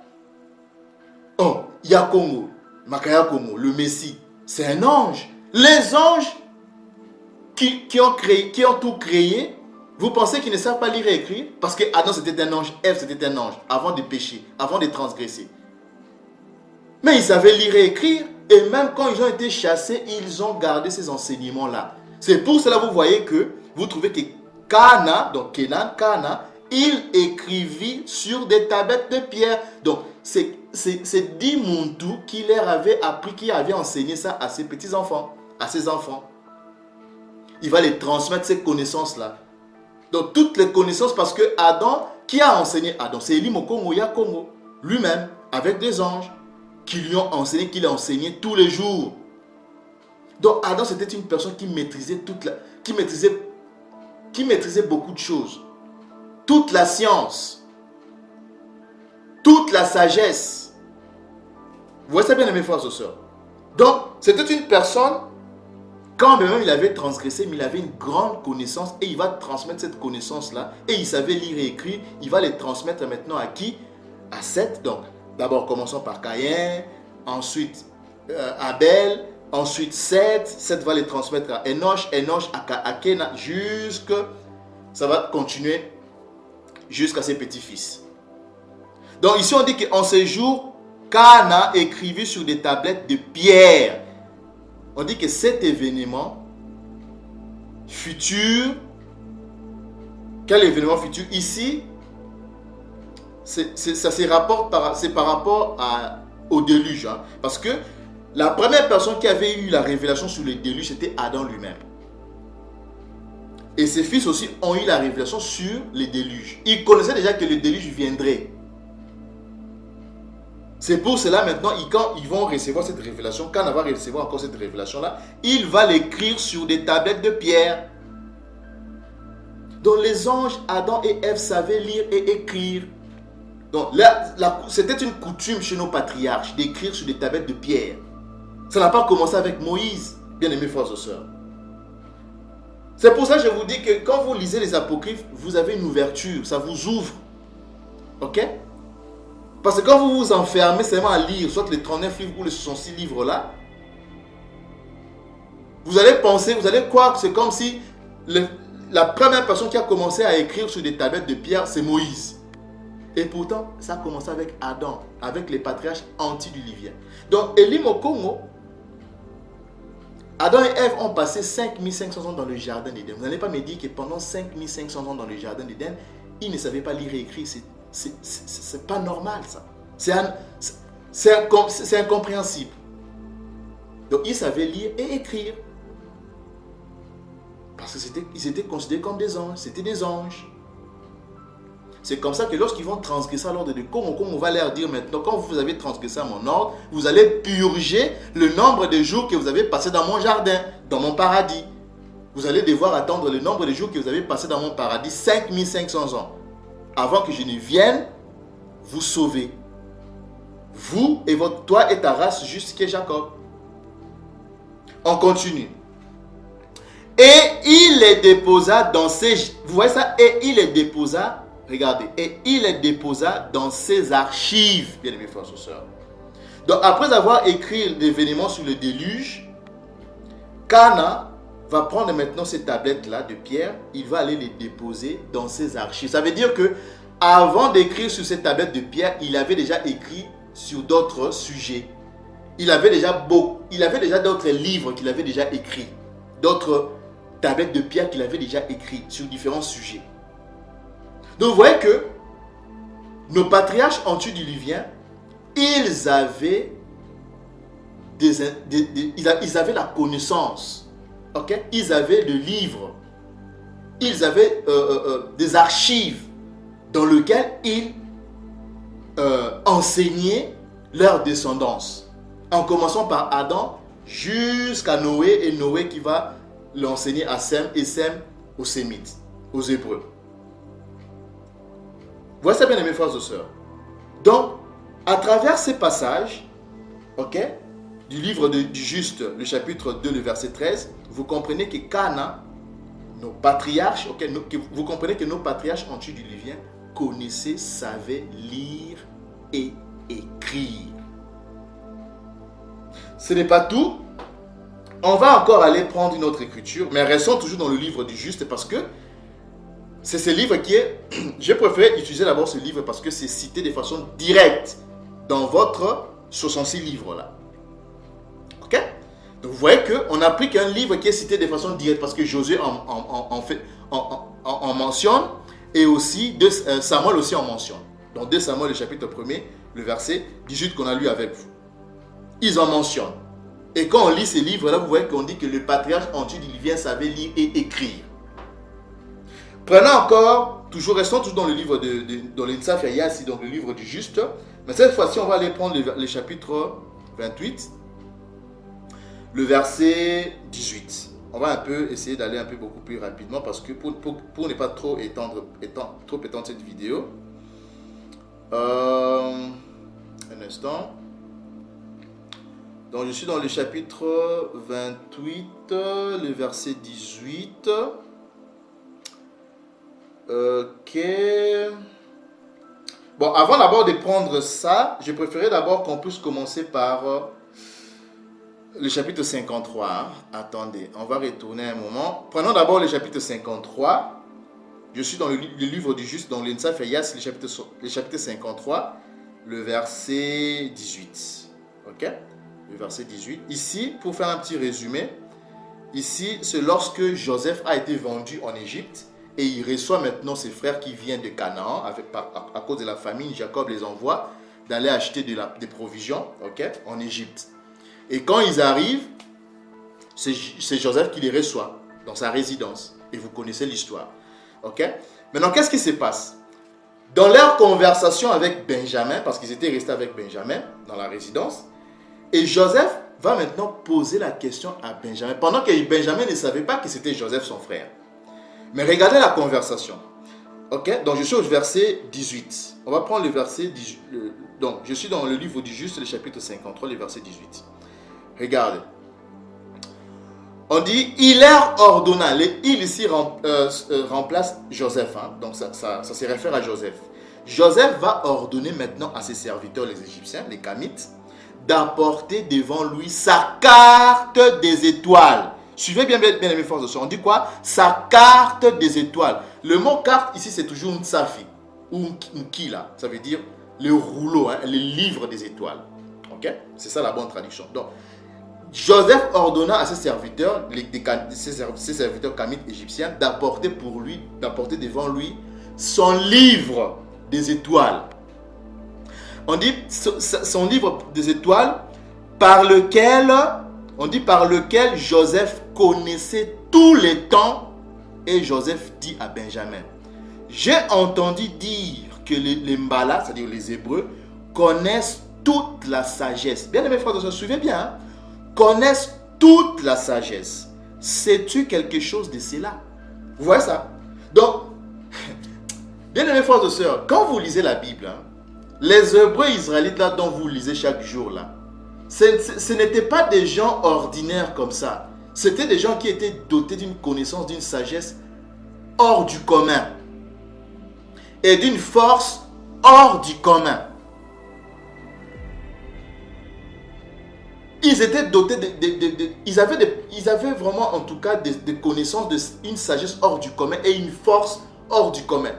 Oh, Yakongo, Makaya Kongo, le Messie, c'est un ange. Les anges qui ont tout créé, vous pensez qu'ils ne savent pas lire et écrire? Parce que Adam c'était un ange, Ève c'était un ange, avant de pécher, avant de transgresser. Mais ils savaient lire et écrire, et même quand ils ont été chassés, ils ont gardé ces enseignements-là. C'est pour cela que vous voyez que, vous trouvez que Cana, donc Kenan, Cana, il écrivit sur des tablettes de pierre. Donc, c'est Dimuntu qui leur avait appris, qui avait enseigné ça à ses petits-enfants, à ses enfants. Il va les transmettre ces connaissances-là. Donc, toutes les connaissances, parce que Adam, qui a enseigné Adam? C'est Eli Mokongo Yakongo, lui-même, avec des anges, qui lui ont enseigné, qu'il a enseigné tous les jours. Donc, Adam, c'était une personne qui maîtrisait qui maîtrisait beaucoup de choses. Toute la science, toute la sagesse. Vous voyez ça bien, mes frères et sœurs. Donc, c'était une personne, quand même il avait transgressé, mais il avait une grande connaissance et il va transmettre cette connaissance-là. Et il savait lire et écrire. Il va les transmettre maintenant à qui? À Seth. Donc, d'abord, commençons par Caïn, ensuite Abel, ensuite Seth. Seth va les transmettre à Enoch, Enoch à Kenan, ça va continuer jusqu'à ses petits-fils. Donc ici on dit qu'en ces jours, Cana écrivit sur des tablettes de pierre. On dit que cet événement futur, quel événement futur ici, ça se rapporte par rapport au déluge. Hein, parce que la première personne qui avait eu la révélation sur le déluge, c'était Adam lui-même. Et ses fils aussi ont eu la révélation sur le déluge. Ils connaissaient déjà que le déluge viendrait. C'est pour cela maintenant, quand ils vont recevoir cette révélation, quand on va recevoir encore cette révélation-là, il va l'écrire sur des tablettes de pierre. Donc les anges, Adam et Ève savaient lire et écrire. Donc c'était une coutume chez nos patriarches d'écrire sur des tablettes de pierre. Ça n'a pas commencé avec Moïse, bien aimés frères et sœurs. C'est pour ça que je vous dis que quand vous lisez les apocryphes, vous avez une ouverture, ça vous ouvre. Ok? Parce que quand vous vous enfermez seulement à lire, soit les 39 livres ou les 66 livres là, vous allez penser, vous allez croire que c'est comme si la première personne qui a commencé à écrire sur des tablettes de pierre, c'est Moïse. Et pourtant, ça a commencé avec Adam, avec les patriarches antidiluviens. Donc, Eli Mokongo, Adam et Ève ont passé 5500 ans dans le jardin d'Éden. Vous n'allez pas me dire que pendant 5500 ans dans le jardin d'Éden, ils ne savaient pas lire et écrire. C'est pas normal ça. C'est incompréhensible. Donc ils savaient lire et écrire. Parce qu'ils étaient considérés comme des anges. C'était des anges. C'est comme ça que lorsqu'ils vont transgresser l'ordre de comme on va leur dire maintenant, quand vous avez transgressé mon ordre, vous allez purger le nombre de jours que vous avez passé dans mon jardin, dans mon paradis. Vous allez devoir attendre le nombre de jours que vous avez passé dans mon paradis, 5500 ans, avant que je ne vienne vous sauver. Vous et toi et ta race jusqu'à Jacob. On continue. Et il les déposa dans ses... Vous voyez ça? Et il les déposa, regardez, et il les déposa dans ses archives, bien aimés frères et sœurs. Donc après avoir écrit l'événement sur le déluge, Cana va prendre maintenant ces tablettes-là de pierre, il va aller les déposer dans ses archives. Ça veut dire que avant d'écrire sur ces tablettes de pierre, il avait déjà écrit sur d'autres sujets. Il avait déjà d'autres livres qu'il avait déjà écrits, d'autres tablettes de pierre qu'il avait déjà écrites sur différents sujets. Donc vous voyez que nos patriarches antédiluviens, ils avaient la connaissance, okay? Ils avaient le livre, ils avaient des archives dans lesquelles ils enseignaient leur descendance, en commençant par Adam jusqu'à Noé, et Noé qui va l'enseigner à Sem, et Sem aux Sémites, aux Hébreux. Voici ça, bien aimés frères et sœurs. Donc, à travers ces passages, du livre du Juste, le chapitre 2, le verset 13, vous comprenez que Cana, nos patriarches, vous comprenez que nos patriarches antédiluviens connaissaient, savaient lire et écrire. Ce n'est pas tout. On va encore aller prendre une autre écriture, mais restons toujours dans le livre du Juste, parce que c'est ce livre qui est... J'ai préféré utiliser d'abord ce livre parce que c'est cité de façon directe dans votre 66 livres-là. Ok? Donc vous voyez qu'on n'a pris qu'un livre qui est cité de façon directe parce que Josué en mentionne, et aussi Samuel aussi en mentionne. Dans 2 Samuel, le chapitre 1er, le verset 18 qu'on a lu avec vous. Ils en mentionnent. Et quand on lit ces livres-là, vous voyez qu'on dit que le patriarche antédiluvien savait lire et écrire. Prenons encore, restons toujours dans le livre dans l'Insaf Yassi, donc le livre du Juste. Mais cette fois-ci, on va aller prendre le chapitre 28, le verset 18. On va essayer d'aller un peu beaucoup plus rapidement parce que pour ne pas trop étendre cette vidéo. Un instant. Donc je suis dans le chapitre 28, le verset 18. Ok. Bon, avant d'abord de prendre ça, je préférais d'abord qu'on puisse commencer par le chapitre 53. Hein. Attendez, on va retourner un moment. Prenons d'abord le chapitre 53. Je suis dans le livre du Juste, dans l'Insaf Yas, le chapitre 53, le verset 18. Ok? Le verset 18. Ici, pour faire un petit résumé, ici, c'est lorsque Joseph a été vendu en Égypte et il reçoit maintenant ses frères qui viennent de Canaan. À cause de la famine, Jacob les envoie d'aller acheter des provisions, en Égypte. Et quand ils arrivent, c'est Joseph qui les reçoit dans sa résidence. Et vous connaissez l'histoire. Maintenant, qu'est-ce qui se passe? Dans leur conversation avec Benjamin, parce qu'ils étaient restés avec Benjamin dans la résidence, et Joseph va maintenant poser la question à Benjamin, pendant que Benjamin ne savait pas que c'était Joseph son frère. Mais regardez la conversation. Donc je suis au verset 18. On va prendre le verset 18. Donc je suis dans le livre du Juste, le chapitre 53, le verset 18. Regardez. On dit, il leur ordonna. Il ici remplace Joseph. Hein. Donc ça se réfère à Joseph. Joseph va ordonner maintenant à ses serviteurs, les Égyptiens, les Kamites, d'apporter devant lui sa carte des étoiles. Suivez bien aimés frères et sœurs. On dit quoi? Sa carte des étoiles. Le mot carte ici, c'est toujours Ntsafi ou Nkila. Ça veut dire le rouleau, hein, le livre des étoiles. C'est ça la bonne traduction. Donc, Joseph ordonna à ses serviteurs, ses serviteurs kamites égyptiens, d'apporter devant lui son livre des étoiles. On dit son livre des étoiles par lequel Joseph connaissait tous les temps. Et Joseph dit à Benjamin, J'ai entendu dire que les Mbala, c'est-à-dire les Hébreux, connaissent toute la sagesse. Bien aimés frères, je me souviens bien. Hein? Connaissent toute la sagesse. Sais-tu quelque chose de cela? Vous voyez ça? Donc, bien aimés frères et sœurs, quand vous lisez la Bible, hein, les Hébreux israélites là dont vous lisez chaque jour là, ce n'étaient pas des gens ordinaires comme ça. C'était des gens qui étaient dotés d'une connaissance, d'une sagesse hors du commun. Et d'une force hors du commun. Ils étaient dotés ils avaient vraiment en tout cas des connaissances, une sagesse hors du commun et une force hors du commun.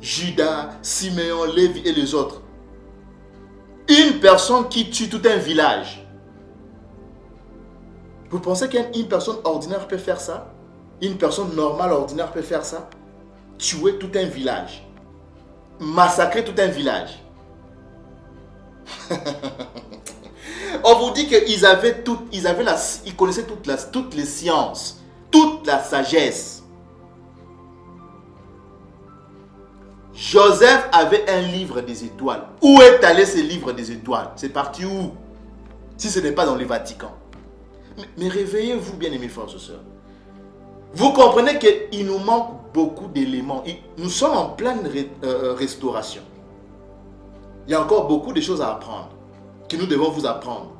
Judas, Siméon, Lévi et les autres. Une personne qui tue tout un village. Vous pensez qu'une personne ordinaire peut faire ça? Une personne normale, ordinaire peut faire ça? Tuer tout un village. Massacrer tout un village. On vous dit qu'ils avaient ils connaissaient toutes les sciences, toute la sagesse. Joseph avait un livre des étoiles. Où est allé ce livre des étoiles? C'est parti où? Si ce n'est pas dans le Vatican. Mais réveillez-vous, bien-aimés frères et sœurs. Vous comprenez qu'il nous manque beaucoup d'éléments. Nous sommes en pleine restauration. Il y a encore beaucoup de choses à apprendre, que nous devons vous apprendre.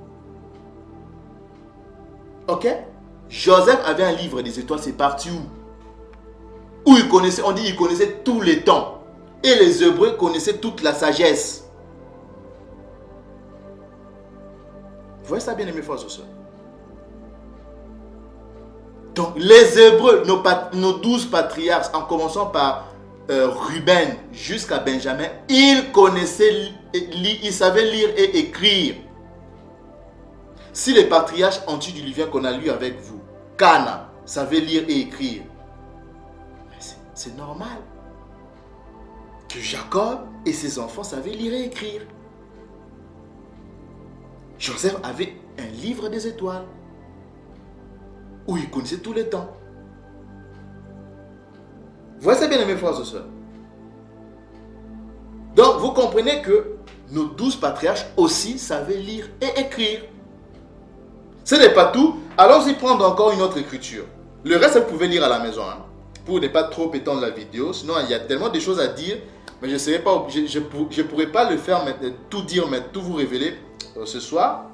Ok? Joseph avait un livre des étoiles, c'est parti où? Où il connaissait, on dit qu'il connaissait tous les temps. Et les Hébreux connaissaient toute la sagesse. Vous voyez ça, bien aimés frères et sœurs? Donc, les Hébreux, nos 12 patriarches, en commençant par Ruben jusqu'à Benjamin, ils connaissaient, ils savaient lire et écrire. Si les patriarches antédiluviens qu'on a lu avec vous, Cana, savaient lire et écrire, c'est normal que Jacob et ses enfants savaient lire et écrire. Joseph avait un livre des étoiles où il connaissait tous les temps. Vous voyez ça, bien aimés frères et sœurs? Donc, vous comprenez que nos 12 patriarches aussi savaient lire et écrire. Ce n'est pas tout. Allons-y prendre encore une autre écriture. Le reste, vous pouvez lire à la maison. Hein, pour ne pas trop étendre la vidéo. Sinon, il y a tellement de choses à dire. Mais je ne pourrais pas le faire, tout dire, mais tout vous révéler ce soir.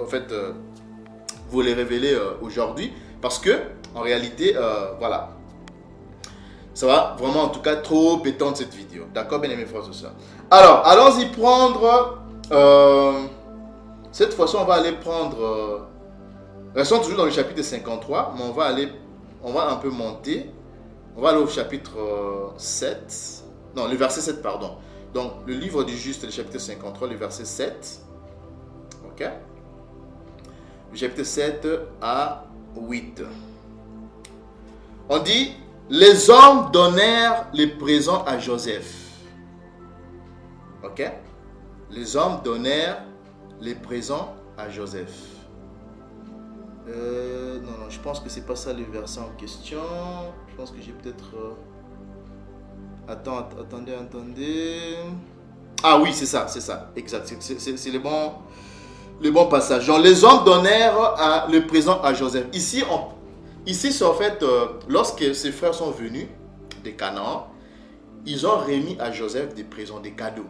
En fait, vous les révéler aujourd'hui. Parce que, en réalité, voilà. Ça va vraiment, en tout cas, trop étendre cette vidéo. D'accord, bien aimés frères et sœurs. Alors, allons-y prendre... cette fois-ci, on va aller prendre... restons toujours dans le chapitre 53, mais on va un peu monter. On va aller au chapitre 7. Non, le verset 7, pardon. Donc, le livre du juste, le chapitre 53, le verset 7. Ok. Le chapitre 7 à 8. On dit, les hommes donnèrent les présents à Joseph. Ok. Les hommes donnèrent les présents à Joseph. Non, je pense que c'est pas ça le verset en question. Je pense que j'ai peut-être... Attendez. Ah oui, c'est ça, exact. C'est le bon passage. Donc, les hommes donnèrent le présent à Joseph. Ici, c'est en fait, lorsque ses frères sont venus de Canaan, ils ont remis à Joseph des présents, des cadeaux.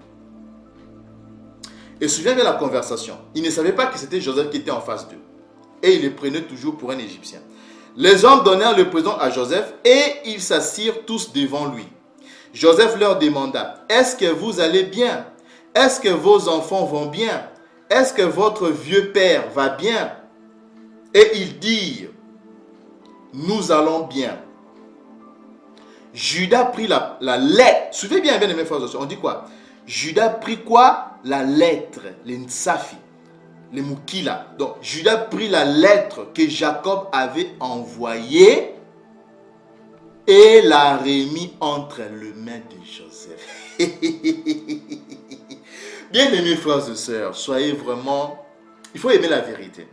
Et souviens bien la conversation. Ils ne savaient pas que c'était Joseph qui était en face d'eux. Et ils le prenaient toujours pour un Égyptien. Les hommes donnèrent le présent à Joseph et ils s'assirent tous devant lui. Joseph leur demanda, « Est-ce que vous allez bien? Est-ce que vos enfants vont bien? Est-ce que votre vieux père va bien? » Et ils dirent, « Nous allons bien. » Judas prit la lettre. Souvenez bien, bien aimés frères et sœurs, on dit quoi? Judas prit quoi? La lettre, les Ntsafi, les Moukila. Donc, Judas prit la lettre que Jacob avait envoyée et la remit entre les mains de Joseph. Bien aimés frères et sœurs, soyez vraiment... Il faut aimer la vérité.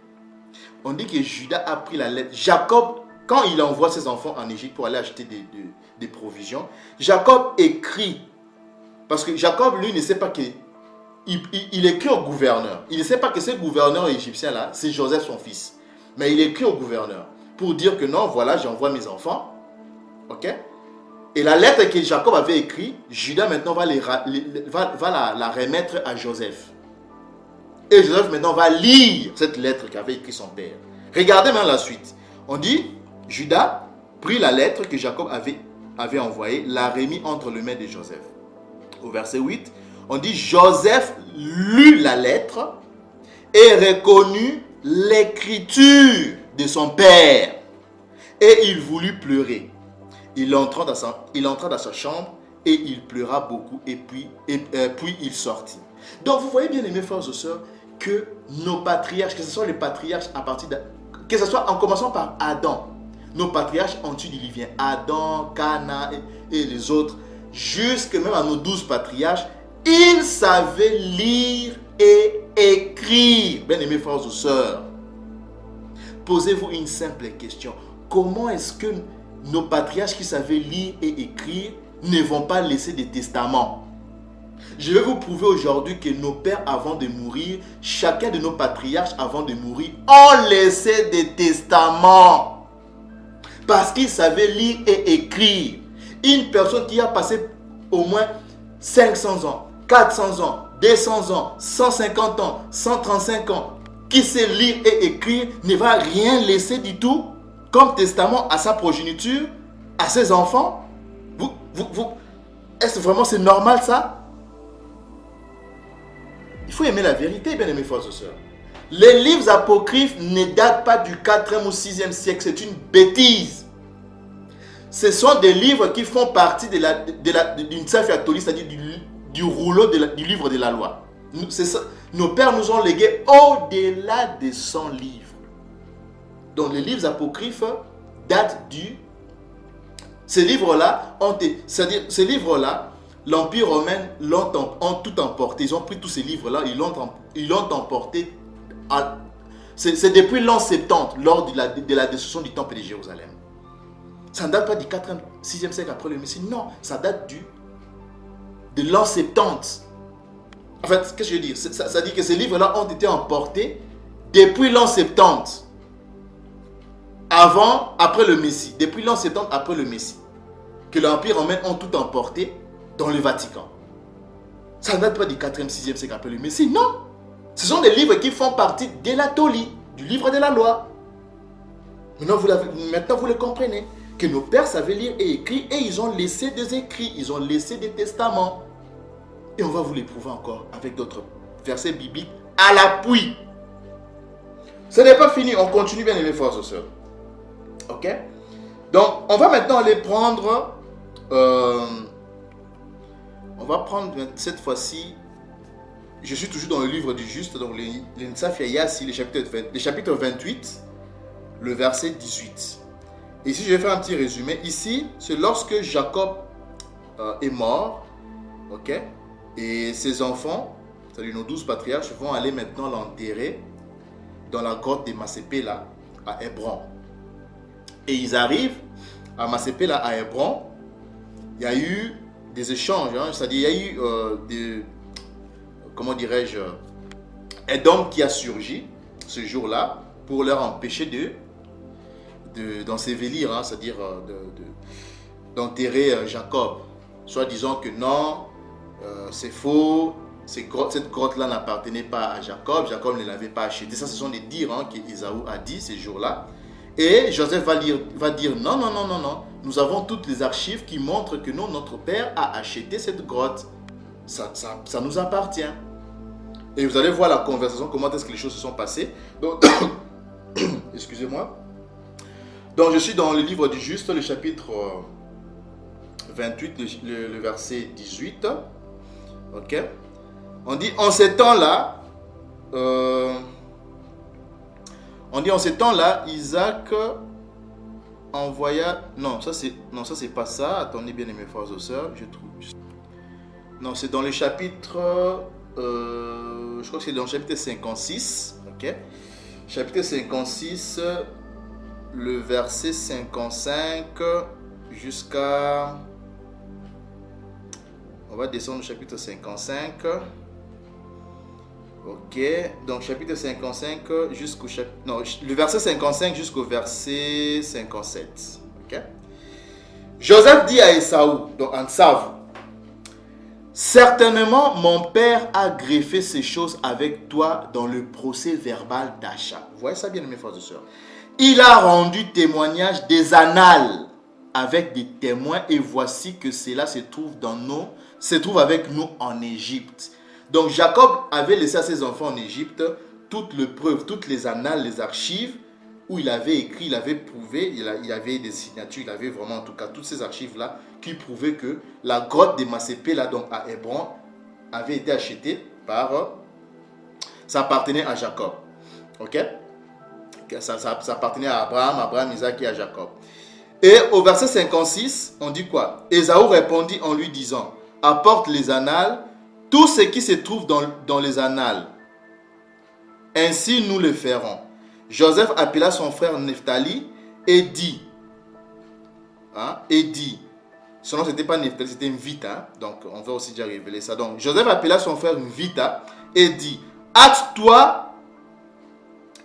On dit que Judas a pris la lettre. Jacob, quand il envoie ses enfants en Égypte pour aller acheter des provisions, Jacob écrit, parce que Jacob, lui, ne sait pas que, il écrit au gouverneur. Il ne sait pas que ce gouverneur égyptien-là, c'est Joseph, son fils. Mais il écrit au gouverneur pour dire que non, voilà, j'envoie mes enfants. Ok? Et la lettre que Jacob avait écrite, Judas maintenant va la remettre à Joseph. Et Joseph maintenant va lire cette lettre qu'avait écrite son père. Regardez maintenant la suite. On dit, Judas prit la lettre que Jacob avait envoyée, l'a remis entre les mains de Joseph. Au verset 8, on dit, Joseph lut la lettre et reconnut l'écriture de son père. Et il voulut pleurer. Il entra dans sa chambre et il pleura beaucoup et puis il sortit. Donc vous voyez bien, mes frères et sœurs, que nos patriarches, que ce soit les patriarches que ce soit en commençant par Adam, nos patriarches ont eu du livre, Adam, Cana et les autres, jusque même à nos 12 patriarches, ils savaient lire et écrire. Bien aimés frères et sœurs, posez-vous une simple question. Comment est-ce que nos patriarches qui savaient lire et écrire ne vont pas laisser des testaments? Je vais vous prouver aujourd'hui que nos pères avant de mourir, chacun de nos patriarches avant de mourir, ont laissé des testaments. Parce qu'ils savaient lire et écrire. Une personne qui a passé au moins 500 ans, 400 ans, 200 ans, 150 ans, 135 ans, qui sait lire et écrire, ne va rien laisser du tout comme testament à sa progéniture, à ses enfants. Est-ce vraiment c'est normal ça? Il faut aimer la vérité, bien aimés frères et sœurs. Les livres apocryphes ne datent pas du 4e ou 6e siècle, c'est une bêtise. Ce sont des livres qui font partie d'une Sefer Torah, c'est-à-dire du rouleau du livre de la loi. Nos pères nous ont légué au-delà de 100 livres. Donc les livres apocryphes datent du... Ces livres-là, l'Empire romain ont tout emporté. Ils ont pris tous ces livres-là, ils l'ont emporté. C'est depuis l'an 70, lors de la destruction du temple de Jérusalem. Ça ne date pas du 4e, 6e siècle après le Messie. Non, ça date de l'an 70. En fait, qu'est-ce que je veux dire? Ça dit que ces livres-là ont été emportés depuis l'an 70. Après le Messie. Depuis l'an 70 après le Messie. Que l'Empire romain ont tout emporté dans le Vatican. Ça ne date pas du 4e, 6e siècle après le Messie. Non. Ce sont des livres qui font partie de la Torah, du livre de la loi. Maintenant, vous le comprenez. Que nos pères savaient lire et écrire et ils ont laissé des écrits, ils ont laissé des testaments. Et on va vous les prouver encore avec d'autres versets bibliques à l'appui. Ce n'est pas fini, on continue bien aimés frères et sœurs. Ok? Donc, on va maintenant aller prendre... on va prendre cette fois-ci... Je suis toujours dans le livre du juste, donc le Nsafia Yassi, le chapitre 28, le verset 18. Ici, je vais faire un petit résumé. Ici, c'est lorsque Jacob est mort, ok? Et ses enfants, c'est-à-dire nos 12 patriarches, vont aller maintenant l'enterrer dans la grotte de Macépéla, à Hébron. Et ils arrivent à Macépéla, à Hébron. Il y a eu des échanges, hein, c'est-à-dire il y a eu comment dirais-je, Édom qui a surgi ce jour-là pour leur empêcher d'ensevelir, hein, c'est-à-dire d'enterrer Jacob, soit disant que non, c'est faux, cette grotte-là n'appartenait pas à Jacob, Jacob ne l'avait pas acheté. Ça, ce sont des dires hein, qu'Ésaü a dit ces jours-là. Et Joseph va dire non, non, non, non, non, nous avons toutes les archives qui montrent que non, notre père a acheté cette grotte. Ça nous appartient. Et vous allez voir la conversation, comment est-ce que les choses se sont passées. Donc, excusez-moi. Donc, je suis dans le livre du Juste, le chapitre 28, le verset 18. Ok. On dit, en ces temps-là, Isaac envoya... Non, ça c'est pas ça. Attendez bien, mes frères et sœurs, je trouve. Non, c'est dans le chapitre... je crois que c'est dans le chapitre 56. Ok. Chapitre 56... le verset 55 jusqu'à... On va descendre au chapitre 55. Ok, donc chapitre 55 jusqu'au chapitre... Non, le verset 55 jusqu'au verset 57. Ok. Joseph dit à Esaü, donc Ansav, certainement mon père a greffé ces choses avec toi dans le procès verbal d'achat. Vous voyez ça bien, mes frères et sœurs. Il a rendu témoignage des annales avec des témoins et voici que cela se trouve avec nous en Égypte. Donc Jacob avait laissé à ses enfants en Égypte toutes les preuves, toutes les annales, les archives où il avait écrit, il avait prouvé, il y avait des signatures, il avait vraiment en tout cas toutes ces archives-là qui prouvaient que la grotte de Macépé, là donc à Hébron, avait été achetée par... Ça appartenait à Jacob. Ok? Ça appartenait à Abraham, Isaac et à Jacob. Et au verset 56, on dit quoi? Ésaü répondit en lui disant, apporte les annales, tout ce qui se trouve dans les annales. Ainsi nous le ferons. Joseph appela son frère Nephtali et dit, son nom c'était pas Nephtali, c'était Mvita, donc on va aussi déjà révéler ça. Donc Joseph appela son frère Mvita et dit, hâte-toi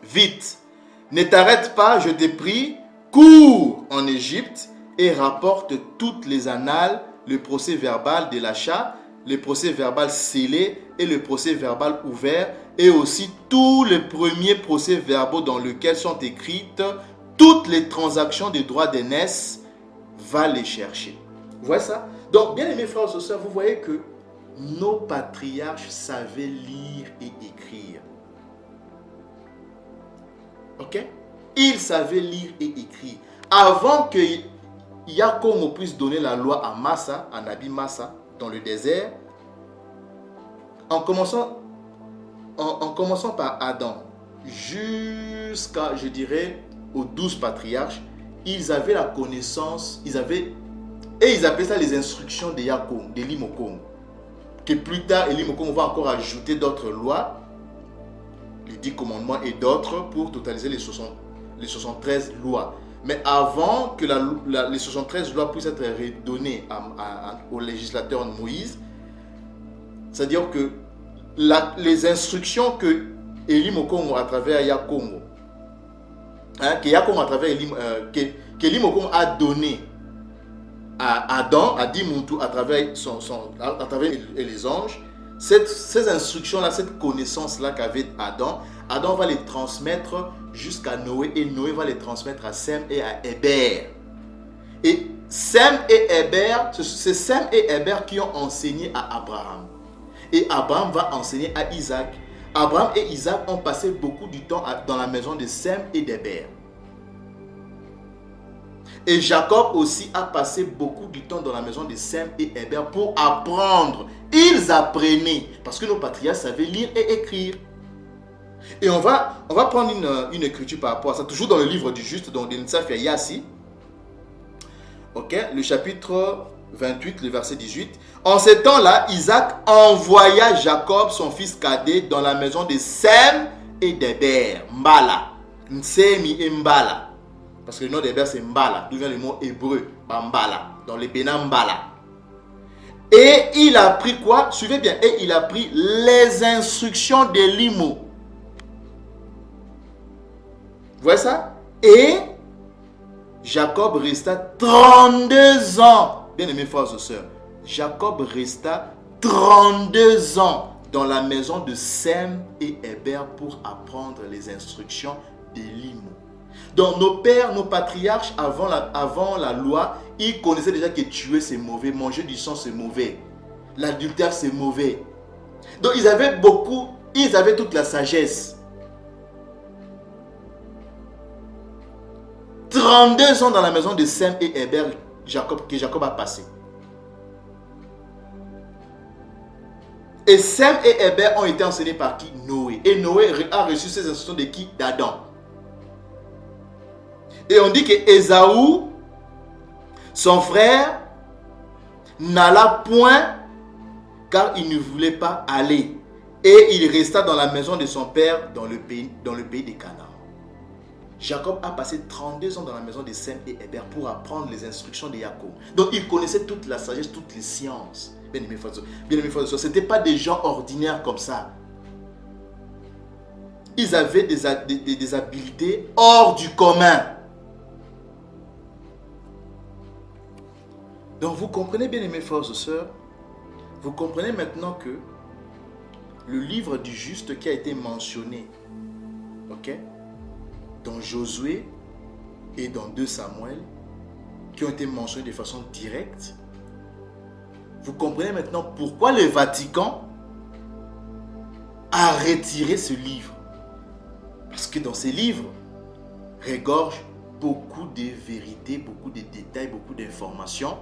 vite, ne t'arrête pas, je te prie, cours en Égypte et rapporte toutes les annales, le procès verbal de l'achat, le procès verbal scellé et le procès verbal ouvert et aussi tous les premiers procès verbaux dans lesquels sont écrites toutes les transactions de droits d'aînesse, va les chercher. Vous voyez ça? Donc, bien aimés frères et sœurs, vous voyez que nos patriarches savaient lire et écrire. Ok? Ils savaient lire et écrire. Avant que Yakomo puisse donner la loi à Massa, à Nabi Massa, dans le désert, en commençant par Adam jusqu'à, je dirais, aux 12 patriarches, ils avaient la connaissance, ils appelaient ça les instructions de Yakomo, de Limokomo. Que plus tard, Limokomo va encore ajouter d'autres lois, les 10 commandements et d'autres pour totaliser les 73 lois. Mais avant que les 73 lois puissent être redonnées au législateur Moïse, c'est-à-dire que les instructions que Elim Okongo à travers Yakomo, que Yakomo à travers Elim Okongo a donné à Adam, à Dimuntu à travers les anges, ces instructions-là, cette connaissance-là qu'avait Adam va les transmettre jusqu'à Noé et Noé va les transmettre à Sem et à Héber. Et Sem et Héber, c'est Sem et Héber qui ont enseigné à Abraham. Et Abraham va enseigner à Isaac. Abraham et Isaac ont passé beaucoup du temps dans la maison de Sem et d'Héber. Et Jacob aussi a passé beaucoup de temps dans la maison de Sem et Héber pour apprendre. Ils apprenaient parce que nos patriarches savaient lire et écrire. Et on va prendre une écriture par rapport à ça, toujours dans le livre du juste, donc de Ntsafia Yassi. Ok, le chapitre 28, le verset 18. En ce temps-là, Isaac envoya Jacob, son fils cadet, dans la maison de Sem et d'Héber, Mbala. Nsemi et Mbala. Parce que le nom d'Héber c'est Mbala, d'où vient le mot hébreu, Mbala, dans les Bénin Mbala. Et il a pris quoi? Suivez bien. Et il a pris les instructions de Limo. Vous voyez ça? Et Jacob resta 32 ans. Bien aimés frères et sœurs, Jacob resta 32 ans dans la maison de Sem et Héber pour apprendre les instructions de Limo. Donc nos pères, nos patriarches, avant la loi, ils connaissaient déjà que tuer c'est mauvais, manger du sang c'est mauvais, l'adultère c'est mauvais. Donc ils avaient toute la sagesse. 32 ans dans la maison de Sem et Héber que Jacob a passé. Et Sem et Héber ont été enseignés par qui? Noé. Et Noé a reçu ces instructions de qui? D'Adam. Et on dit que Ésaü, son frère, n'alla point car il ne voulait pas aller. Et il resta dans la maison de son père dans le pays de Canaan. Jacob a passé 32 ans dans la maison de Sem et Héber pour apprendre les instructions de Jacob. Donc il connaissait toute la sagesse, toutes les sciences. Bien-aimés frères et sœurs, ce n'étaient pas des gens ordinaires comme ça. Ils avaient des habiletés hors du commun. Donc vous comprenez, bien-aimés frères et sœurs, vous comprenez maintenant que le livre du juste qui a été mentionné, ok, dans Josué et dans 2 Samuel, qui ont été mentionnés de façon directe, vous comprenez maintenant pourquoi le Vatican a retiré ce livre. Parce que dans ces livres regorge beaucoup de vérités, beaucoup de détails, beaucoup d'informations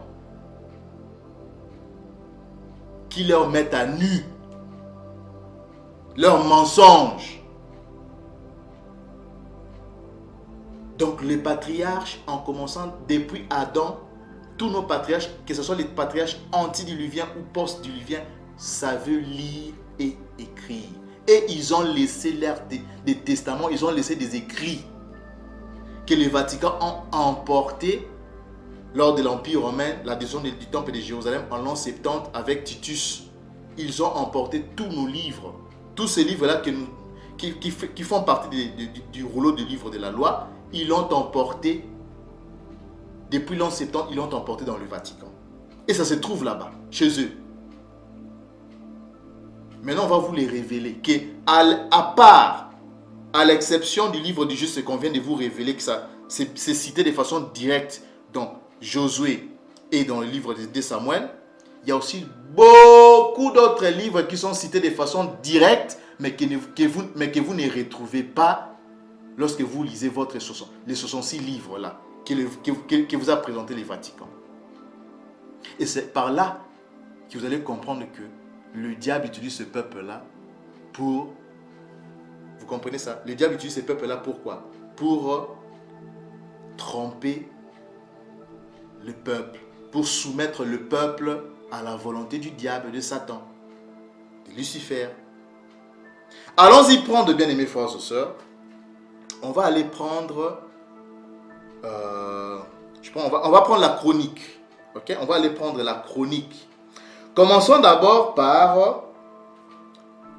qui leur mettent à nu leurs mensonges. Donc les patriarches, en commençant depuis Adam, tous nos patriarches, que ce soit les patriarches antidiluviens ou post-diluviens, savaient lire et écrire. Et ils ont laissé des testaments, ils ont laissé des écrits que le Vatican a emportés lors de l'Empire romain, la destruction du temple de Jérusalem en l'an 70 avec Titus. Ils ont emporté tous nos livres. Tous ces livres-là qui font partie du rouleau de livres de la loi, ils l'ont emporté, depuis l'an 70, ils l'ont emporté dans le Vatican. Et ça se trouve là-bas, chez eux. Maintenant, on va vous les révéler. À part, à l'exception du livre du juste, qu'on vient de vous révéler, que ça c'est cité de façon directe dans Josué et dans le livre de Samuel, il y a aussi beaucoup d'autres livres qui sont cités de façon directe, mais que vous ne retrouvez pas lorsque vous lisez les 66 livres-là que vous a présenté le Vatican. Et c'est par là que vous allez comprendre que le diable utilise ce peuple-là pour... Vous comprenez ça? Le diable utilise ce peuple-là pourquoi? Pour tromper le peuple, pour soumettre le peuple à la volonté du diable, de Satan, de Lucifer. Allons-y prendre, bien-aimés frères et sœurs. On va aller prendre... on va prendre la chronique. Ok? On va aller prendre la chronique. Commençons d'abord par...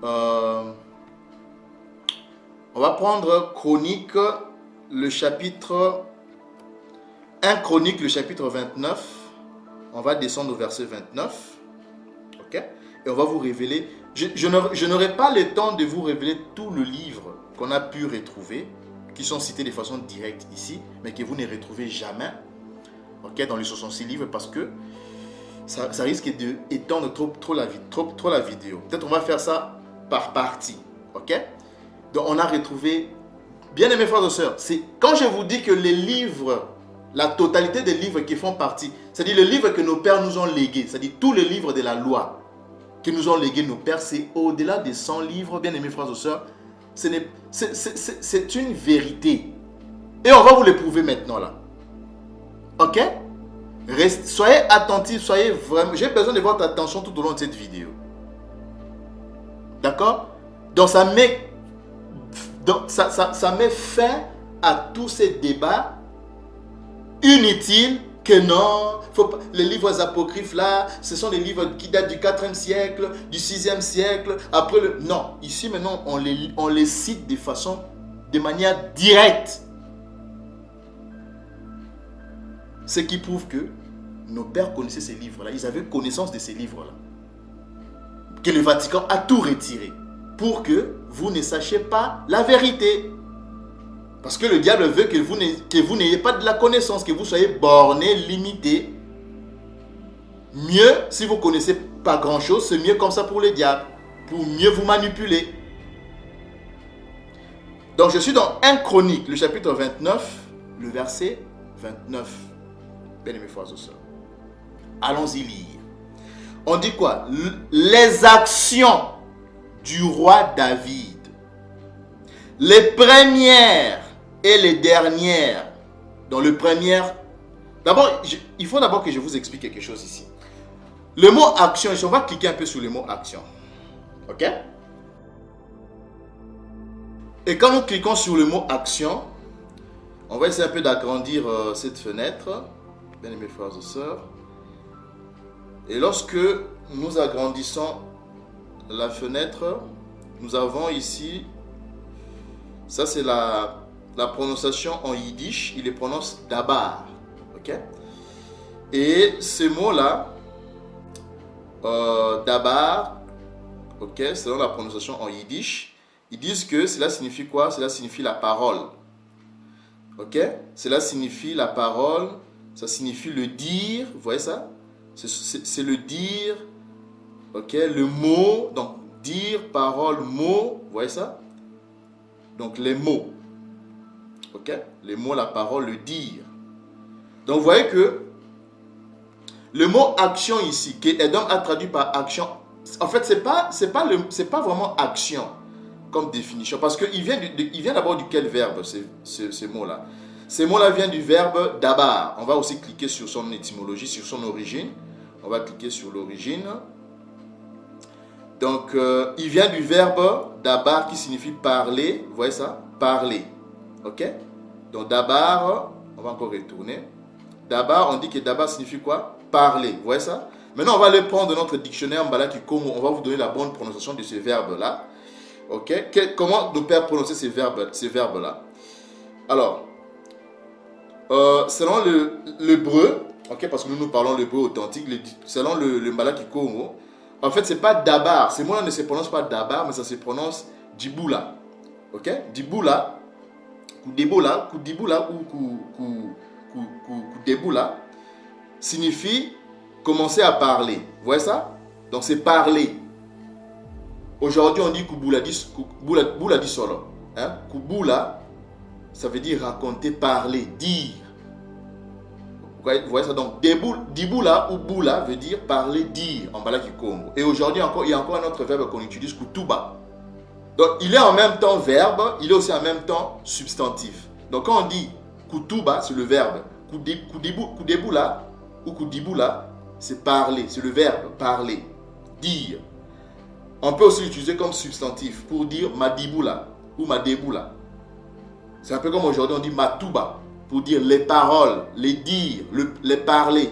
on va prendre Chronique, le chapitre... 1 Chronique, le chapitre 29. On va descendre au verset 29. Ok? Et on va vous révéler... Je n'aurai pas le temps de vous révéler tout le livre qu'on a pu retrouver, qui sont cités de façon directe ici, mais que vous ne retrouvez jamais, ok, dans les 66 livres, parce que ça risque d'étendre trop la vidéo. Peut-être on va faire ça par partie, ok? Donc on a retrouvé, bien aimés frères et sœurs, c'est quand je vous dis que les livres, la totalité des livres qui font partie, c'est-à-dire les livres que nos pères nous ont légués, c'est-à-dire tous les livres de la loi que nous ont légués nos pères, c'est au-delà des 100 livres, bien aimés frères et sœurs. C'est une vérité. Et on va vous le prouver maintenant là. Ok? Soyez attentifs, soyez vraiment... J'ai besoin de votre attention tout au long de cette vidéo. D'accord? Donc ça met fin à tous ces débats inutiles que non, faut pas, les livres apocryphes là, ce sont des livres qui datent du 4e siècle, du 6e siècle, après le... Non, ici maintenant, on les cite de manière directe. Ce qui prouve que nos pères connaissaient ces livres-là, ils avaient connaissance de ces livres-là. Que le Vatican a tout retiré pour que vous ne sachiez pas la vérité. Parce que le diable veut que vous n'ayez pas de la connaissance, que vous soyez borné, limité. Mieux, si vous ne connaissez pas grand-chose, c'est mieux comme ça pour le diable, pour mieux vous manipuler. Donc je suis dans 1 Chronique, le chapitre 29, le verset 29. Bien-aimés frères et sœurs. Allons-y lire. On dit quoi? Les actions du roi David. Les premières et les dernières. Dans le premier... D'abord, il faut d'abord que je vous explique quelque chose ici. Le mot action, on va cliquer un peu sur le mot action. Ok? Et quand nous cliquons sur le mot action, On va essayer un peu d'agrandir cette fenêtre, bien aimés frères et sœurs. Et lorsque nous agrandissons la fenêtre, nous avons ici, ça c'est la prononciation en yiddish, il les prononce dabar, ok? Et ce mot-là, dabar, ok, selon la prononciation en yiddish, ils disent que cela signifie quoi? Cela signifie la parole, ok? Cela signifie la parole, ça signifie le dire, vous voyez ça? C'est le dire, ok, le mot, donc dire, parole, mot, vous voyez ça? Donc les mots, ok, les mots, la parole, le dire. Donc vous voyez que le mot action ici, que Edom a traduit par action, en fait c'est pas vraiment action comme définition, parce qu'il vient d'abord du quel verbe, ce mot-là? Ce mot-là vient du verbe dabar. On va aussi cliquer sur son étymologie, sur son origine. On va cliquer sur l'origine. Donc, il vient du verbe dabar qui signifie parler. Vous voyez ça? Parler. Ok? Donc, dabar, on va encore retourner. Dabar, on dit que dabar signifie quoi? Parler. Vous voyez ça? Maintenant, on va aller prendre notre dictionnaire Mbalaki Congo. On va vous donner la bonne prononciation de ce verbe-là. Ok? Comment nos pères prononcer ces verbes-là? Alors, selon l'hébreu, ok, parce que nous parlons l'hébreu authentique, selon le Mbalaki Congo, en fait, c'est pas dabar. Ces mots-là ne se prononcent pas dabar, mais ça se prononce diboula. Ok? Diboula, kudeboula, kudiboula ou kudeboula signifie commencer à parler. Vous voyez ça? Donc, c'est parler. Aujourd'hui, on dit kuboula di solo. Hein? Kuboula, ça veut dire raconter, parler, dire. Vous voyez ça? Donc, diboula ou boula veut dire parler, dire en Mbalaki Congo. Et aujourd'hui, il y a encore un autre verbe qu'on utilise, kutuba. Donc, il est en même temps verbe, il est aussi en même temps substantif. Donc, quand on dit kutuba, c'est le verbe. Kudeboula ou kudiboula, c'est parler, c'est le verbe, parler, dire. On peut aussi l'utiliser comme substantif pour dire madiboula ou madeboula. C'est un peu comme aujourd'hui on dit matuba pour dire les paroles, les dire, les parler.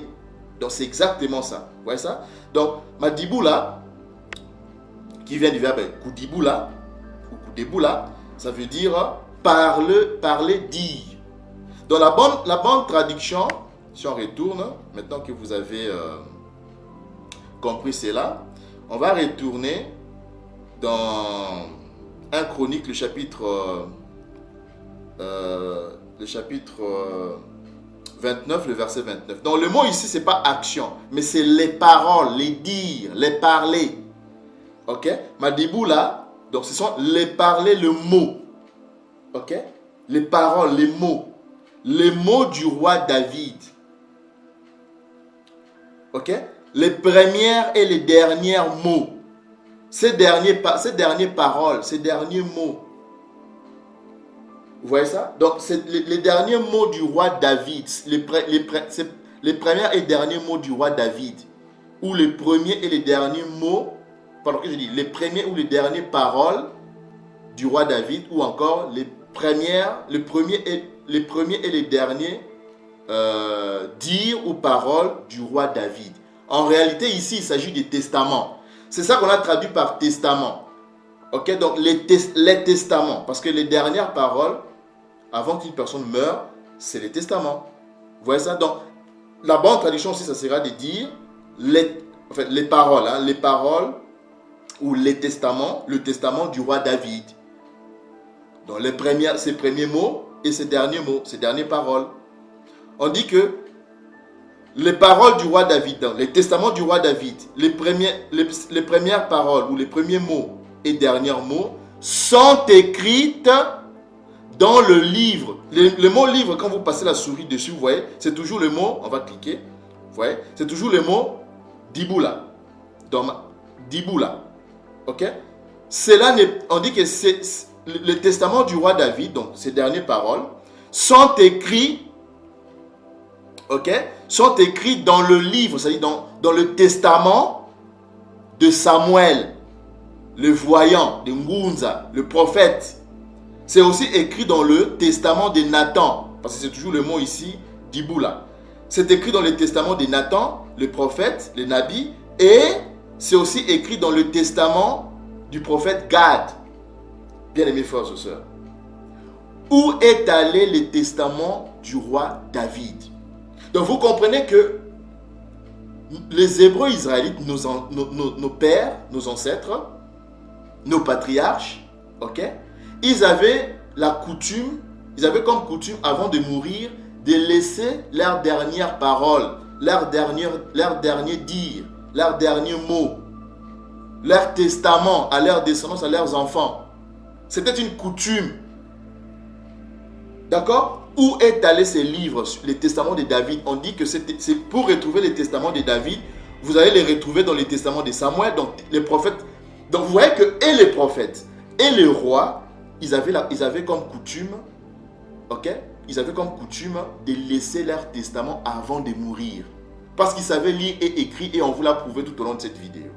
Donc c'est exactement ça. Vous voyez ça? Donc madiboula, qui vient du verbe kudiboula ou kudeboula, ça veut dire parler, dire. Donc la bonne traduction, si on retourne, maintenant que vous avez compris cela, on va retourner dans 1 Chronique, le chapitre 29, le verset 29. Donc le mot ici, ce n'est pas action, mais c'est les paroles, les dire, les parler. Ok? Madiboula, donc ce sont les parler, le mot. Ok? Les paroles, les mots. Les mots du roi David. Ok? Les premières et les dernières mots. Ces dernières paroles, ces derniers mots. Vous voyez ça? Donc, c'est les derniers mots du roi David. Les premiers et derniers mots du roi David. Ou les premiers et les derniers mots. Pardon, que je dis? Les premiers ou les dernières paroles du roi David. Ou encore les premiers et les derniers dires ou paroles du roi David. En réalité, ici, il s'agit des testaments. C'est ça qu'on a traduit par testament. Ok, donc les testaments. Parce que les dernières paroles, avant qu'une personne meure, c'est les testaments. Vous voyez ça? Donc, la bonne traduction aussi, ça sera de dire les paroles. Hein, les paroles ou les testaments, le testament du roi David. Donc, ces premiers mots et ces derniers mots, ces dernières paroles. On dit que les paroles du roi David, donc les testaments du roi David, les premières paroles ou les premiers mots et derniers mots sont écrites dans le livre. Le mot livre, quand vous passez la souris dessus, vous voyez, c'est toujours le mot, on va cliquer, vous voyez, c'est toujours le mot diboula. Diboula. Ok? On dit que c'est le testament du roi David, donc ces dernières paroles, sont écrits. Ok, sont écrits dans le livre, c'est-à-dire dans le testament de Samuel, le voyant, de Ngunza, le prophète. C'est aussi écrit dans le testament de Nathan, parce que c'est toujours le mot ici, Diboula. C'est écrit dans le testament de Nathan, le prophète, le Nabi, et c'est aussi écrit dans le testament du prophète Gad. Bien-aimés frères et sœurs, où est allé le testament du roi David? Donc vous comprenez que les Hébreux israélites, nos pères, nos ancêtres, nos patriarches, ok, ils avaient comme coutume avant de mourir de laisser leur dernière parole, leur dernier dire, leur dernier mot, leur testament à leur descendance, à leurs enfants. C'était une coutume. D'accord? Où est allé ces livres, les testaments de David? On dit que c'est pour retrouver les testaments de David, vous allez les retrouver dans les testaments de Samuel, donc les prophètes. Donc vous voyez que et les prophètes et les rois, ils avaient comme coutume, ok? Ils avaient comme coutume de laisser leur testament avant de mourir. Parce qu'ils savaient lire et écrire, et on vous l'a prouvé tout au long de cette vidéo.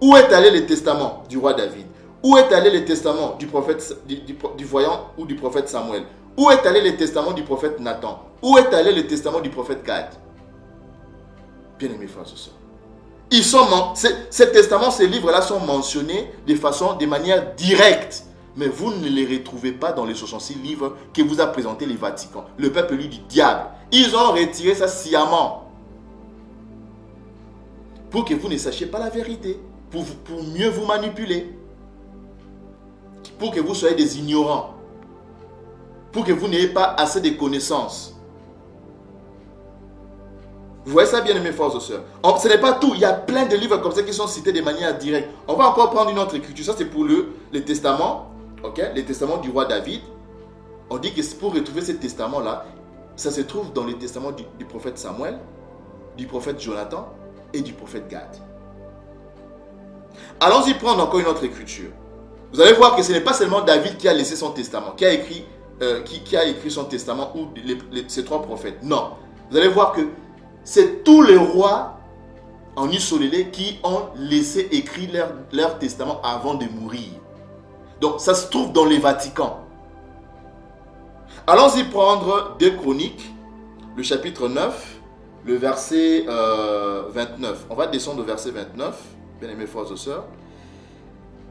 Où est allé le testament du roi David? Où est allé le testament du prophète, du voyant ou du prophète Samuel? Où est allé le testament du prophète Nathan? Où est allé le testament du prophète Gad? Bien-aimés frères et sœurs, ces testaments, ces livres-là sont mentionnés de manière directe. Mais vous ne les retrouvez pas dans les 66 livres que vous a présenté les Vatican. Le peuple lui du diable. Ils ont retiré ça sciemment. Pour que vous ne sachiez pas la vérité. Pour mieux vous manipuler. Pour que vous soyez des ignorants. Pour que vous n'ayez pas assez de connaissances. Vous voyez ça, bien, mes frères et sœurs. Ce n'est pas tout. Il y a plein de livres comme ça qui sont cités de manière directe. On va encore prendre une autre écriture. Ça, c'est pour les testaments. Okay? Les testaments du roi David. On dit que pour retrouver ces testaments-là, ça se trouve dans les testaments du prophète Samuel, du prophète Jonathan et du prophète Gad. Allons-y prendre encore une autre écriture. Vous allez voir que ce n'est pas seulement David qui a laissé son testament, qui a écrit son testament ou ces trois prophètes. Non. Vous allez voir que c'est tous les rois en Isolélé qui ont laissé écrire leur testament avant de mourir. Donc ça se trouve dans les Vaticans. Allons-y prendre 2 Chroniques, le chapitre 9, le verset 29. On va descendre au verset 29, bien aimés frères et sœurs.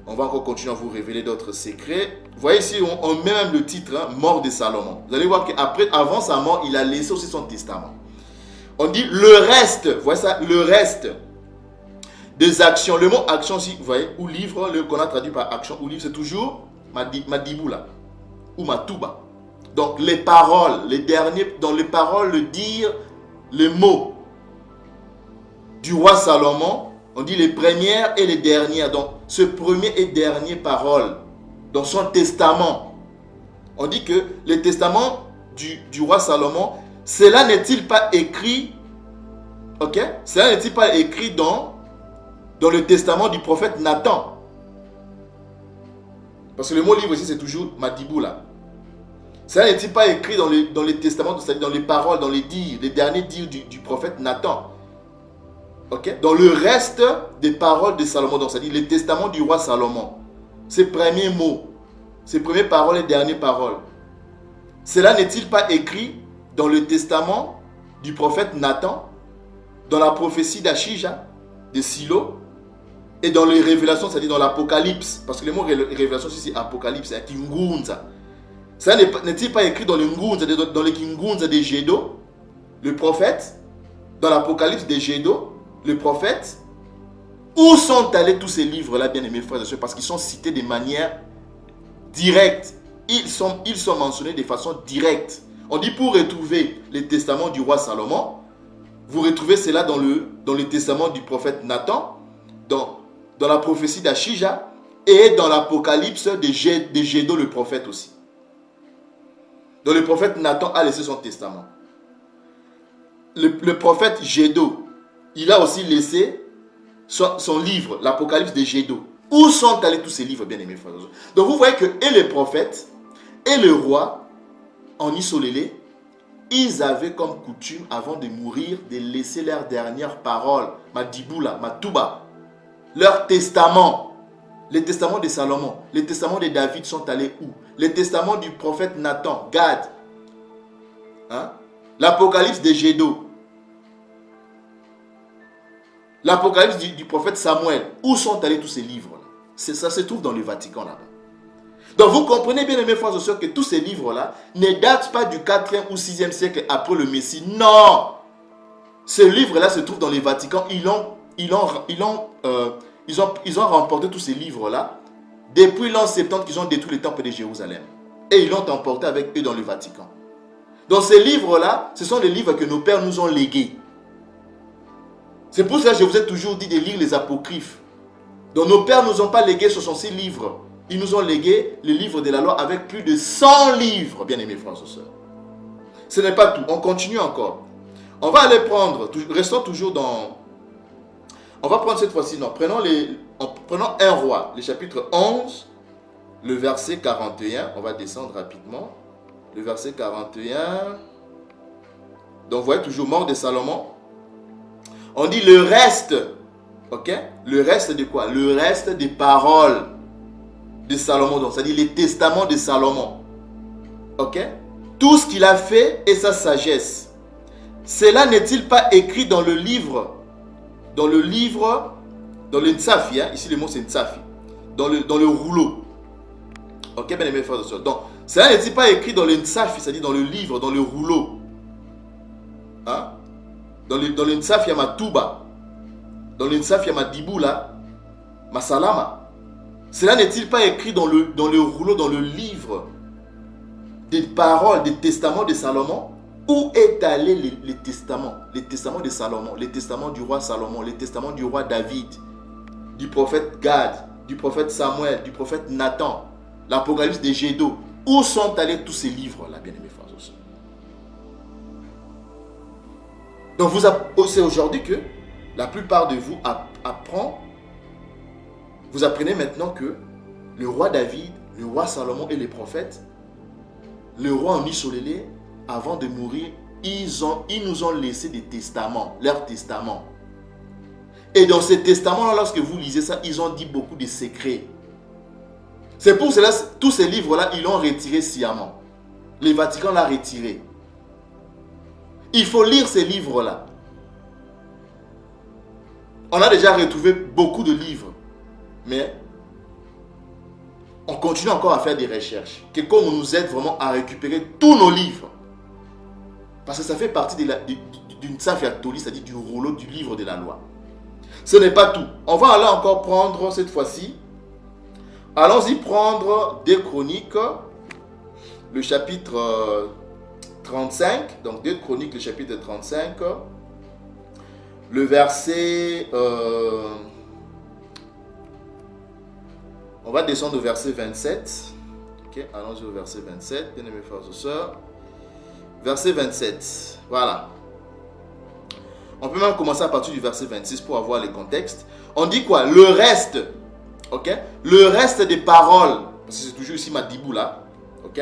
On va encore continuer à vous révéler d'autres secrets. Vous voyez ici, on met même le titre, hein, mort de Salomon. Vous allez voir qu'avant sa mort, il a laissé aussi son testament. On dit le reste, vous voyez ça, le reste des actions. Le mot action ici, vous voyez, ou livre, qu'on a traduit par action ou livre, c'est toujours Madiboula ou Matouba. Donc les paroles, les derniers, dans les paroles, le dire, les mots du roi Salomon, on dit les premières et les dernières. Donc ce premier et dernier parole dans son testament. On dit que le testament du roi Salomon, cela n'est-il pas écrit, ok? Cela n'est-il pas écrit dans le testament du prophète Nathan? Parce que le mot livre ici, c'est toujours Madiboula. Cela n'est-il pas écrit dans les testaments, c'est-à-dire dans les paroles, dans les dires, les derniers dires du prophète Nathan? Ok? Dans le reste des paroles de Salomon, donc c'est-à-dire les testaments du roi Salomon, ses premiers mots, ses premières paroles et dernières paroles. Cela n'est-il pas écrit dans le testament du prophète Nathan, dans la prophétie d'Achija, de Silo, et dans les révélations, c'est-à-dire dans l'Apocalypse, parce que le mot révélation ici, c'est Apocalypse, c'est Kingunza. Ça n'est-il pas écrit dans le Ngunza, dans le Kingunza de Gédo, le prophète, dans l'Apocalypse de Gédo, le prophète? Où sont allés tous ces livres-là, bien aimés frères et sœurs? Parce qu'ils sont cités de manière directe. Ils sont mentionnés de façon directe. On dit pour retrouver les testaments du roi Salomon, vous retrouvez cela dans le testament du prophète Nathan, dans la prophétie d'Achija et dans l'Apocalypse de Gédo le prophète aussi. Donc le prophète Nathan a laissé son testament. Le prophète Gédo, il a aussi laissé son livre, l'Apocalypse de Gédo. Où sont allés tous ces livres, bien aimés frères? Donc vous voyez que et les prophètes et le roi en Isolélé, ils avaient comme coutume avant de mourir de laisser leurs dernières paroles, Madiboula, Matouba, leur testament. Les testaments de Salomon, les testaments de David sont allés où? Les testaments du prophète Nathan, Gad, Hein? L'Apocalypse de Gédo. L'Apocalypse du prophète Samuel. Où sont allés tous ces livres-là? Ça se trouve dans le Vatican là-bas. Donc vous comprenez bien, mes frères et sœurs, que tous ces livres-là ne datent pas du 4e ou 6e siècle après le Messie. Non! Ces livres-là se trouvent dans le Vatican. Ils ont remporté tous ces livres-là depuis l'an 70 qu'ils ont détruit le temple de Jérusalem. Et ils l'ont emporté avec eux dans le Vatican. Donc ces livres-là, ce sont les livres que nos pères nous ont légués. C'est pour ça que je vous ai toujours dit de lire les apocryphes. Donc nos pères ne nous ont pas légué 66 livres. Ils nous ont légué les livres de la loi avec plus de 100 livres, bien aimés frères et sœurs. Ce n'est pas tout, on continue encore. On va aller prendre, restons toujours dans... On va prendre cette fois-ci, non, prenons 1 roi, le chapitre 11, le verset 41. On va descendre rapidement. Le verset 41. Donc vous voyez toujours mort de Salomon. On dit le reste, ok? Le reste de quoi? Le reste des paroles de Salomon, donc c'est-à-dire les testaments de Salomon. Ok? Tout ce qu'il a fait et sa sagesse. Cela n'est-il pas écrit dans le livre, dans le Ntsafi, hein? Ici le mot c'est Ntsafi, dans le rouleau. Ok, bien aimés frères et sœurs. Donc, cela n'est-il pas écrit dans le Ntsafi, c'est-à-dire dans le livre, dans le rouleau, hein? Dans le Ntsafi, il y a ma Touba. Dans le Ntsafi, il y a ma Diboula, ma Salama. Cela n'est-il pas écrit dans le rouleau, dans le livre des paroles, des testaments de Salomon? Où est allé les testaments? Les testaments de Salomon, les testaments du roi Salomon, les testaments du roi David, du prophète Gad, du prophète Samuel, du prophète Nathan, l'Apocalypse de Gédo. Où sont allés tous ces livres-là, bien-aimés frères et sœurs? Donc c'est aujourd'hui que la plupart de vous vous apprenez maintenant que le roi David, le roi Salomon et les prophètes, le roi Onisolélé, avant de mourir, ils nous ont laissé des testaments, leurs testaments. Et dans ces testaments-là, lorsque vous lisez ça, ils ont dit beaucoup de secrets. C'est pour cela, tous ces livres-là, ils l'ont retiré sciemment. Le Vatican l'a retiré. Il faut lire ces livres-là. On a déjà retrouvé beaucoup de livres, mais on continue encore à faire des recherches. Quelqu'un nous aide vraiment à récupérer tous nos livres. Parce que ça fait partie d'une Ntsafi-Atoli, c'est-à-dire du rouleau du livre de la loi. Ce n'est pas tout. On va aller encore prendre cette fois-ci. Allons-y prendre des Chroniques, le chapitre 35. Donc 2 Chroniques, le chapitre 35. Le verset... on va descendre au verset 27. Ok, allons-y au verset 27, bien aimés frères et sœurs. Verset 27, voilà. On peut même commencer à partir du verset 26 pour avoir le contexte. On dit quoi? Le reste, ok? Le reste des paroles, parce que c'est toujours ici ma Diboula, ok?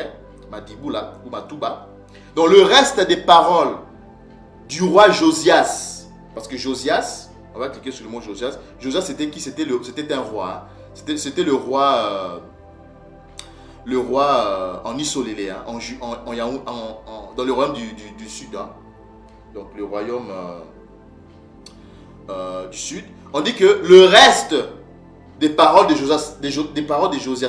Ma Diboula ou ma Touba. Donc le reste des paroles du roi Josias, parce que Josias, on va cliquer sur le mot Josias. Josias c'était qui? C'était un roi. Hein? C'était le roi... en Isolélé, hein, dans le royaume du sud. Hein. Donc le royaume du sud. On dit que le reste des paroles de Josias,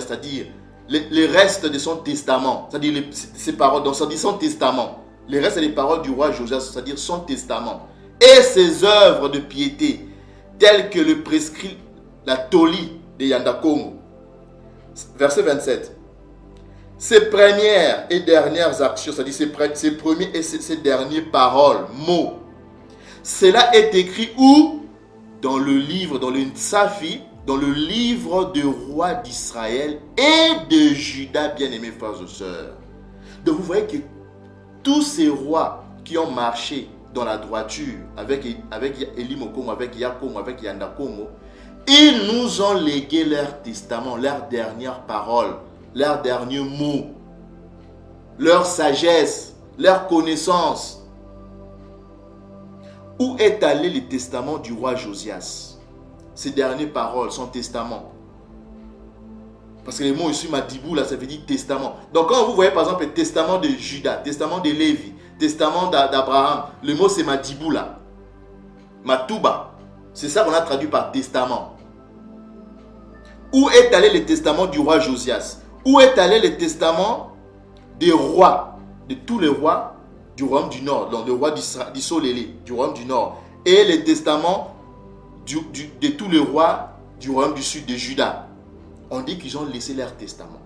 c'est-à-dire les restes de son testament, c'est-à-dire ses paroles, donc ça dit son testament, les restes des paroles du roi Josias, c'est-à-dire son testament, et ses œuvres de piété, telles que le prescrit la Toli de Yandakongo. Verset 27. Ses premières et dernières actions, c'est-à-dire ses premiers et ses dernières paroles, mots. Cela est écrit où? Dans le livre, dans le Ntsafi, dans le livre de rois d'Israël et de Juda, bien-aimés frères et sœurs. Donc vous voyez que tous ces rois qui ont marché dans la droiture avec Elimokongo, avec Yakongo, avec Yandakongo, ils nous ont légué leur testament, leurs dernières paroles, leurs derniers mots, leur sagesse, leur connaissance. Où est allé le testament du roi Josias? Ses dernières paroles, son testament. Parce que le mot ici, Madibou, là, ça veut dire testament. Donc quand vous voyez par exemple le testament de Judas, testament de Lévi, testament d'Abraham. Le mot c'est Madiboula. Matouba. C'est ça qu'on a traduit par testament. Où est allé le testament du roi Josias? Où est allé le testament des rois, de tous les rois du royaume du Nord, donc le roi d'Isolélé, du royaume du Nord, et le testament de tous les rois du royaume du Sud, de Juda? On dit qu'ils ont laissé leur testament.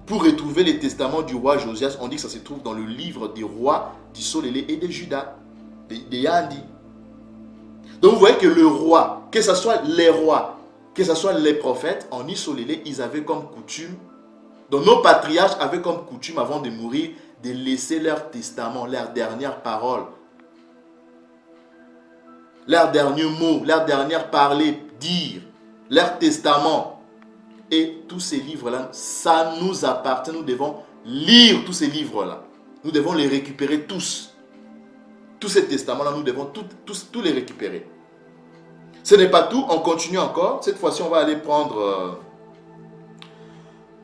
Pour retrouver les testaments du roi Josias, on dit que ça se trouve dans le livre des rois d'Isolélé et de Juda, de Yandi. Donc vous voyez que le roi, que ce soit les rois, que ce soit les prophètes, en Isolélé, ils avaient comme coutume, donc nos patriarches avaient comme coutume avant de mourir, de laisser leur testament, leur dernière parole, leur dernier mot, leur dernière parler, dire, leur testament. Et tous ces livres-là, ça nous appartient. Nous devons lire tous ces livres-là. Nous devons les récupérer tous. Tous ces testaments-là, nous devons tous les récupérer. Ce n'est pas tout, on continue encore. Cette fois-ci, on va aller prendre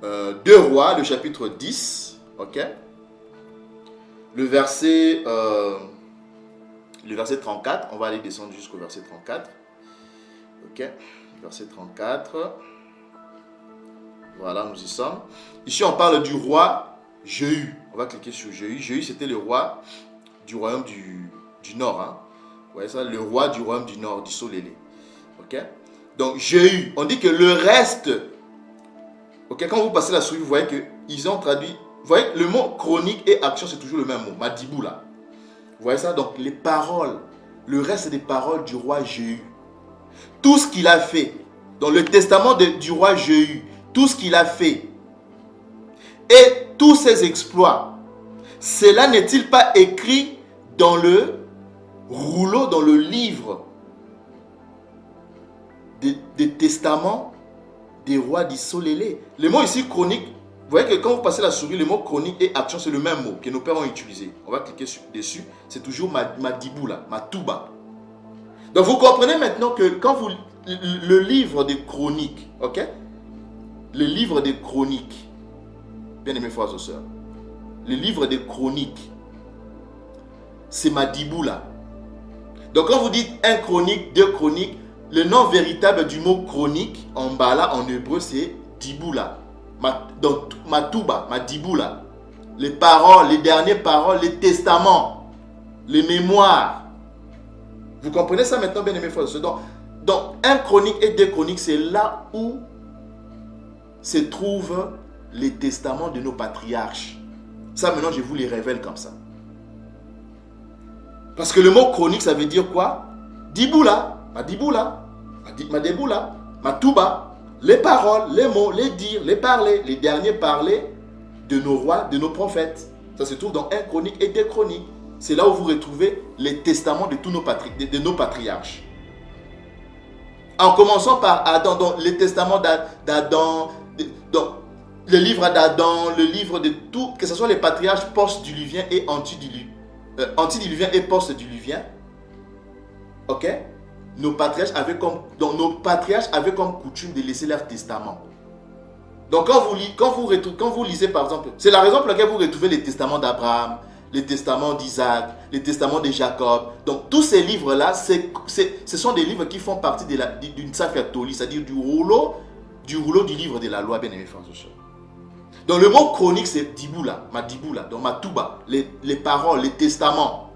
2 Rois, le chapitre 10. Ok? Le verset 34. On va aller descendre jusqu'au verset 34. Ok? Verset 34. Voilà, nous y sommes. Ici, on parle du roi Jéhu. On va cliquer sur Jéhu. Jéhu, c'était le roi du royaume du Nord. Hein. Vous voyez ça? Le roi du royaume du Nord, d'Isolélé. Ok? Donc, Jéhu. On dit que le reste... Ok, quand vous passez la souris, vous voyez qu'ils ont traduit... Vous voyez, le mot chronique et action, c'est toujours le même mot. Madiboula. Vous voyez ça? Donc, les paroles. Le reste des paroles du roi Jéhu. Tout ce qu'il a fait. Dans le testament du roi Jéhu. Tout ce qu'il a fait et tous ses exploits, cela n'est-il pas écrit dans le rouleau, dans le livre des testaments des rois d'Isolélé? Le mot ici chronique, vous voyez que quand vous passez la souris, le mot chronique et action, c'est le même mot que nos pères ont utilisé. On va cliquer dessus, c'est toujours Madiboula, Matouba. Donc vous comprenez maintenant que quand vous, le livre des chroniques, ok? Le livre des chroniques, bien aimés frères et sœurs, le livre des chroniques, c'est Madiboula. Donc quand vous dites un chronique, 2 chroniques, le nom véritable du mot chronique en bas là, en hébreu, c'est Diboula. Donc Matouba, Madiboula. Les paroles, les dernières paroles, les testaments, les mémoires. Vous comprenez ça maintenant, bien aimés frères et sœurs? Donc un chronique et 2 chroniques, c'est là où se trouvent les testaments de nos patriarches. Ça, maintenant, je vous les révèle comme ça. Parce que le mot chronique, ça veut dire quoi? Diboula, Madiboula, Madiboula, Matouba, les paroles, les mots, les dires, les parler, les derniers parlers de nos rois, de nos prophètes. Ça se trouve dans 1 chronique et 2 chroniques. C'est là où vous retrouvez les testaments de tous nos patriarches. En commençant par Adam, donc les testaments d'Adam, donc le livre d'Adam, le livre de tout, que ce soit les patriarches post-diluviens et antidiluviens et post-diluviens. Ok? Nos patriarches avaient comme coutume de laisser leur testament. Donc quand vous lisez par exemple, c'est la raison pour laquelle vous retrouvez les testaments d'Abraham, les testaments d'Isaac, les testaments de Jacob. Donc tous ces livres-là, ce sont des livres qui font partie d'une Safiatoli, c'est-à-dire du rouleau du livre de la loi, bien aimé frères et sœurs. Donc le mot chronique, c'est Diboula, Madiboula, donc Matouba, les paroles, les testaments,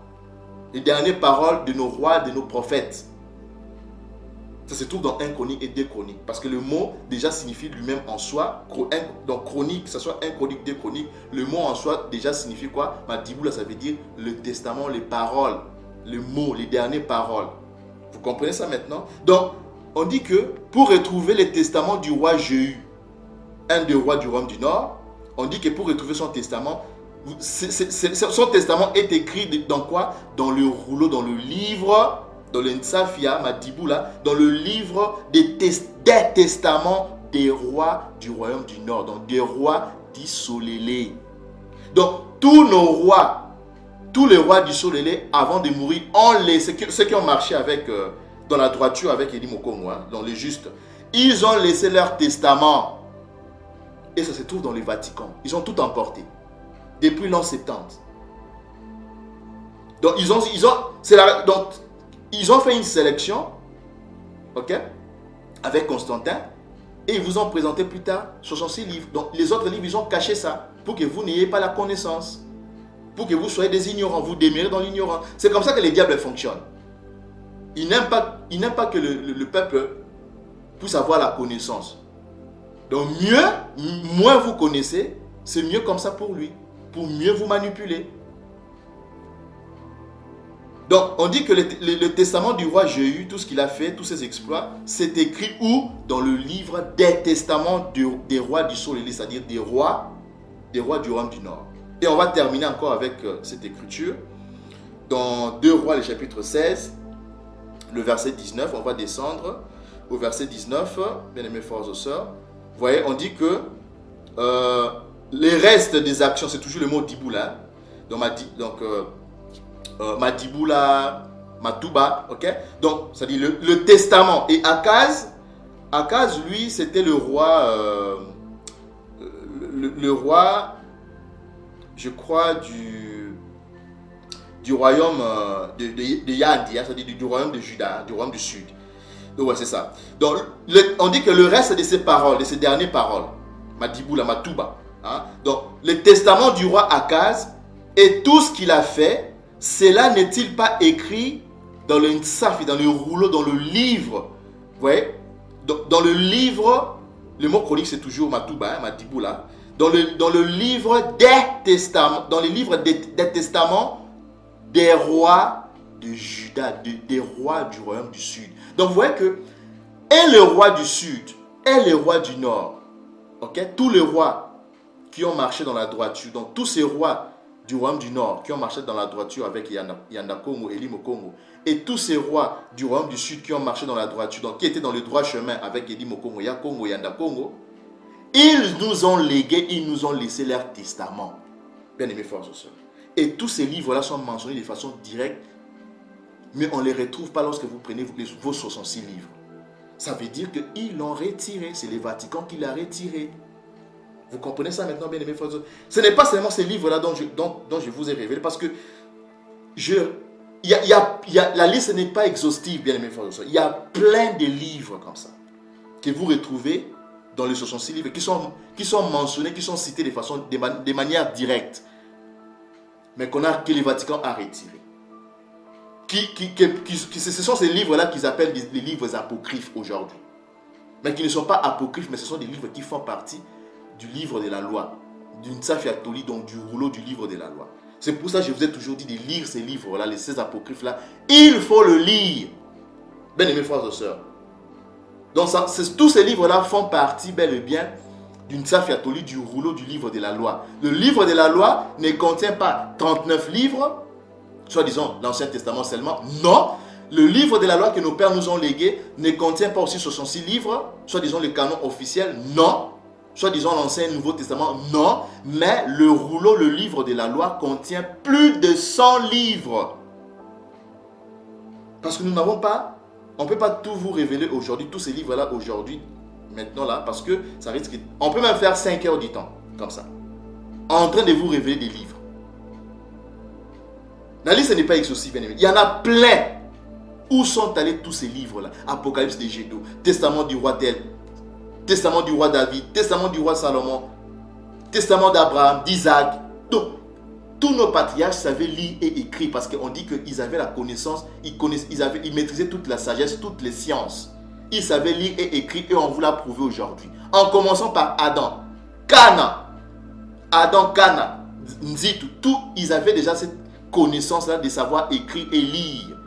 les dernières paroles de nos rois, de nos prophètes. Ça se trouve dans 1 chronique et 2 chroniques. Parce que le mot déjà signifie lui-même en soi. Donc chronique, que ce soit 1 chronique, 2 chroniques, le mot en soi déjà signifie quoi? Madiboula, ça veut dire le testament, les paroles, les mots, les dernières paroles. Vous comprenez ça maintenant? Donc, on dit que pour retrouver les testaments du roi Jéhu, un des rois du royaume du Nord, on dit que pour retrouver son testament, son testament est écrit dans quoi? Dans le rouleau, dans le livre, dans le Nsafia, Madiboula, dans le livre des testaments des rois du royaume du Nord, donc des rois d'Isolélé. Donc, tous nos rois, tous les rois d'Isolélé, avant de mourir, ceux qui ont marché dans la droiture avec Eli Mokongo, dans les justes, ils ont laissé leur testament. Et ça se trouve dans le Vatican. Ils ont tout emporté. Depuis l'an 70. Donc, ils ont fait une sélection, ok, avec Constantin, et ils vous ont présenté plus tard 66 livres. Donc, les autres livres, ils ont caché ça pour que vous n'ayez pas la connaissance, pour que vous soyez des ignorants, vous demeurez dans l'ignorance. C'est comme ça que les diables fonctionnent. Ils n'aiment pas que le peuple puisse avoir la connaissance. Donc, moins vous connaissez, c'est mieux comme ça pour lui, pour mieux vous manipuler. Donc, on dit que le testament du roi Jéhu, tout ce qu'il a fait, tous ses exploits, c'est écrit où? Dans le livre des testaments des rois du Soleil, c'est-à-dire des rois du royaume du Nord. Et on va terminer encore avec cette écriture. Dans 2 Rois, le chapitre 16, le verset 19, on va descendre au verset 19, bien aimés frères et sœurs. Vous voyez, on dit que les restes des actions, c'est toujours le mot Diboula. Madiboula, Matouba, ok? Donc, ça dit le testament. Et Akaz, lui, c'était le roi, le roi, je crois, du royaume de Yandia, c'est-à-dire du royaume de Juda, du royaume du Sud. Donc, ouais, c'est ça. Donc, on dit que le reste de ces paroles, de ces dernières paroles, Madiboula, Matouba, hein? Donc, le testament du roi Akaz et tout ce qu'il a fait, cela n'est-il pas écrit dans le Ntsafi, dans le rouleau, dans le livre? Vous voyez? Dans le livre, le mot chronique c'est toujours Matouba, hein, Madiboula. Dans le livre des testaments, dans les livres des testaments des rois de Juda, des rois du royaume du Sud. Donc vous voyez que, et le roi du Sud, et le roi du Nord, ok? Tous les rois qui ont marché dans la droiture, donc tous ces rois du royaume du Nord qui ont marché dans la droiture avec Yanda Kongo, Elim Kongo, et tous ces rois du royaume du Sud qui ont marché dans la droiture, donc qui étaient dans le droit chemin avec Elim Kongo, Yakongo, Yanda Kongo, ils nous ont légué, ils nous ont laissé leur testament. Bien aimés frères et sœurs. Et tous ces livres-là sont mentionnés de façon directe, mais on ne les retrouve pas lorsque vous prenez vos 66 livres. Ça veut dire qu'ils l'ont retiré, c'est le Vatican qui l'a retiré. Vous comprenez ça maintenant, bien aimés frères et sœurs? Ce n'est pas seulement ces livres-là dont je vous ai révélé, parce que la liste n'est pas exhaustive, bien aimés frères et sœurs. Il y a plein de livres comme ça, que vous retrouvez dans les 66 livres, qui sont mentionnés, qui sont cités de manière directe, mais que le Vatican a retiré. Ce sont ces livres-là qu'ils appellent les livres apocryphes aujourd'hui. Mais qui ne sont pas apocryphes, mais ce sont des livres qui font partie du livre de la loi, d'une Ntsafi, donc du rouleau du livre de la loi. C'est pour ça que je vous ai toujours dit de lire ces livres-là, ces apocryphes-là. Il faut le lire. Bien aimés frères et sœurs. Donc tous ces livres-là font partie bel et bien d'une Ntsafi, du rouleau du livre de la loi. Le livre de la loi ne contient pas 39 livres, soit disons l'Ancien Testament seulement. Non, le livre de la loi que nos pères nous ont légué ne contient pas aussi 66 livres, soit disons le canon officiel. Non. Soit disons l'Ancien et Nouveau Testament, non, mais le rouleau, le livre de la loi contient plus de 100 livres. Parce que nous n'avons pas, on ne peut pas tout vous révéler aujourd'hui, tous ces livres-là aujourd'hui, maintenant là, parce que ça risque, on peut même faire 5 heures du temps, comme ça, en train de vous révéler des livres. La liste n'est pas exhaustive, bien aimé. Il y en a plein. Où sont allés tous ces livres-là? Apocalypse de Gédo, Testament du roi d'El, Testament du roi David, Testament du roi Salomon, Testament d'Abraham, d'Isaac. Donc, tous nos patriarches savaient lire et écrire parce qu'on dit qu'ils avaient la connaissance, ils maîtrisaient toute la sagesse, toutes les sciences. Ils savaient lire et écrire et on vous l'a prouvé aujourd'hui. En commençant par Adam, Cana, Nzitu, tout, ils avaient déjà cette connaissance-là de savoir écrire et lire.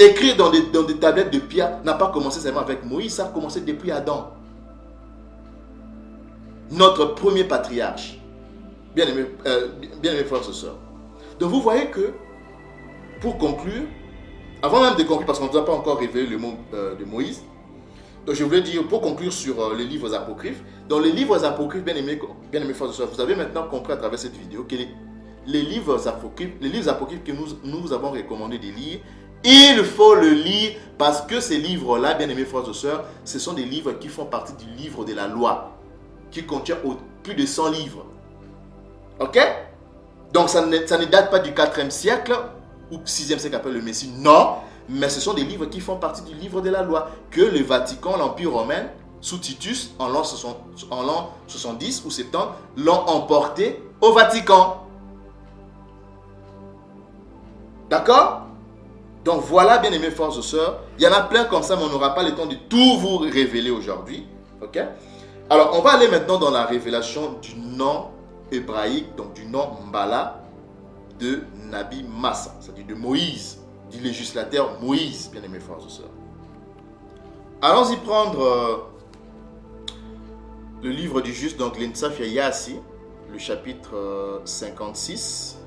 Écrire dans des tablettes de pierre n'a pas commencé seulement avec Moïse, ça a commencé depuis Adam. Notre premier patriarche. Bien aimé frères et sœurs. Donc vous voyez que, pour conclure, avant même de conclure, parce qu'on ne nous a pas encore révélé le mot de Moïse, donc je voulais dire, pour conclure sur les livres apocryphes, dans les livres apocryphes, bien aimés frères et sœurs, vous avez maintenant compris à travers cette vidéo que les livres apocryphes que nous avons recommandé de lire, il faut le lire parce que ces livres-là, bien aimés frères et sœurs, ce sont des livres qui font partie du livre de la loi, qui contient plus de 100 livres. Ok? Donc ça ne date pas du 4e siècle ou 6e siècle après le Messie, non, mais ce sont des livres qui font partie du livre de la loi que le Vatican, l'Empire romain, sous Titus, en l'an 70 ou 70, l'ont emporté au Vatican. D'accord? Donc voilà, bien aimés frères et sœurs, il y en a plein comme ça, mais on n'aura pas le temps de tout vous révéler aujourd'hui. Ok? Alors, on va aller maintenant dans la révélation du nom hébraïque, donc du nom Mbala de Nabi Massa, c'est-à-dire de Moïse, du législateur Moïse, bien aimés frères et sœurs. Allons-y prendre le livre du juste, donc l'Ensafia Yassi, le chapitre 56.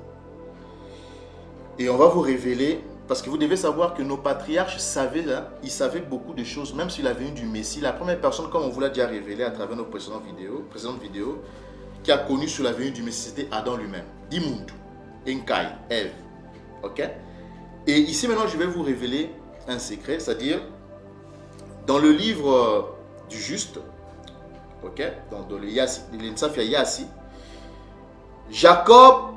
Et on va vous révéler, parce que vous devez savoir que nos patriarches savaient, là, ils savaient beaucoup de choses, même sur la venue du Messie. La première personne, comme on vous l'a déjà révélé à travers nos précédentes vidéos, qui a connu sur la venue du Messie, c'était Adam lui-même. Dimuntu, Enkai, Ève. Ok? Et ici maintenant, je vais vous révéler un secret, c'est-à-dire, dans le livre du juste, ok, dans l'Ensafia Yassi, Jacob,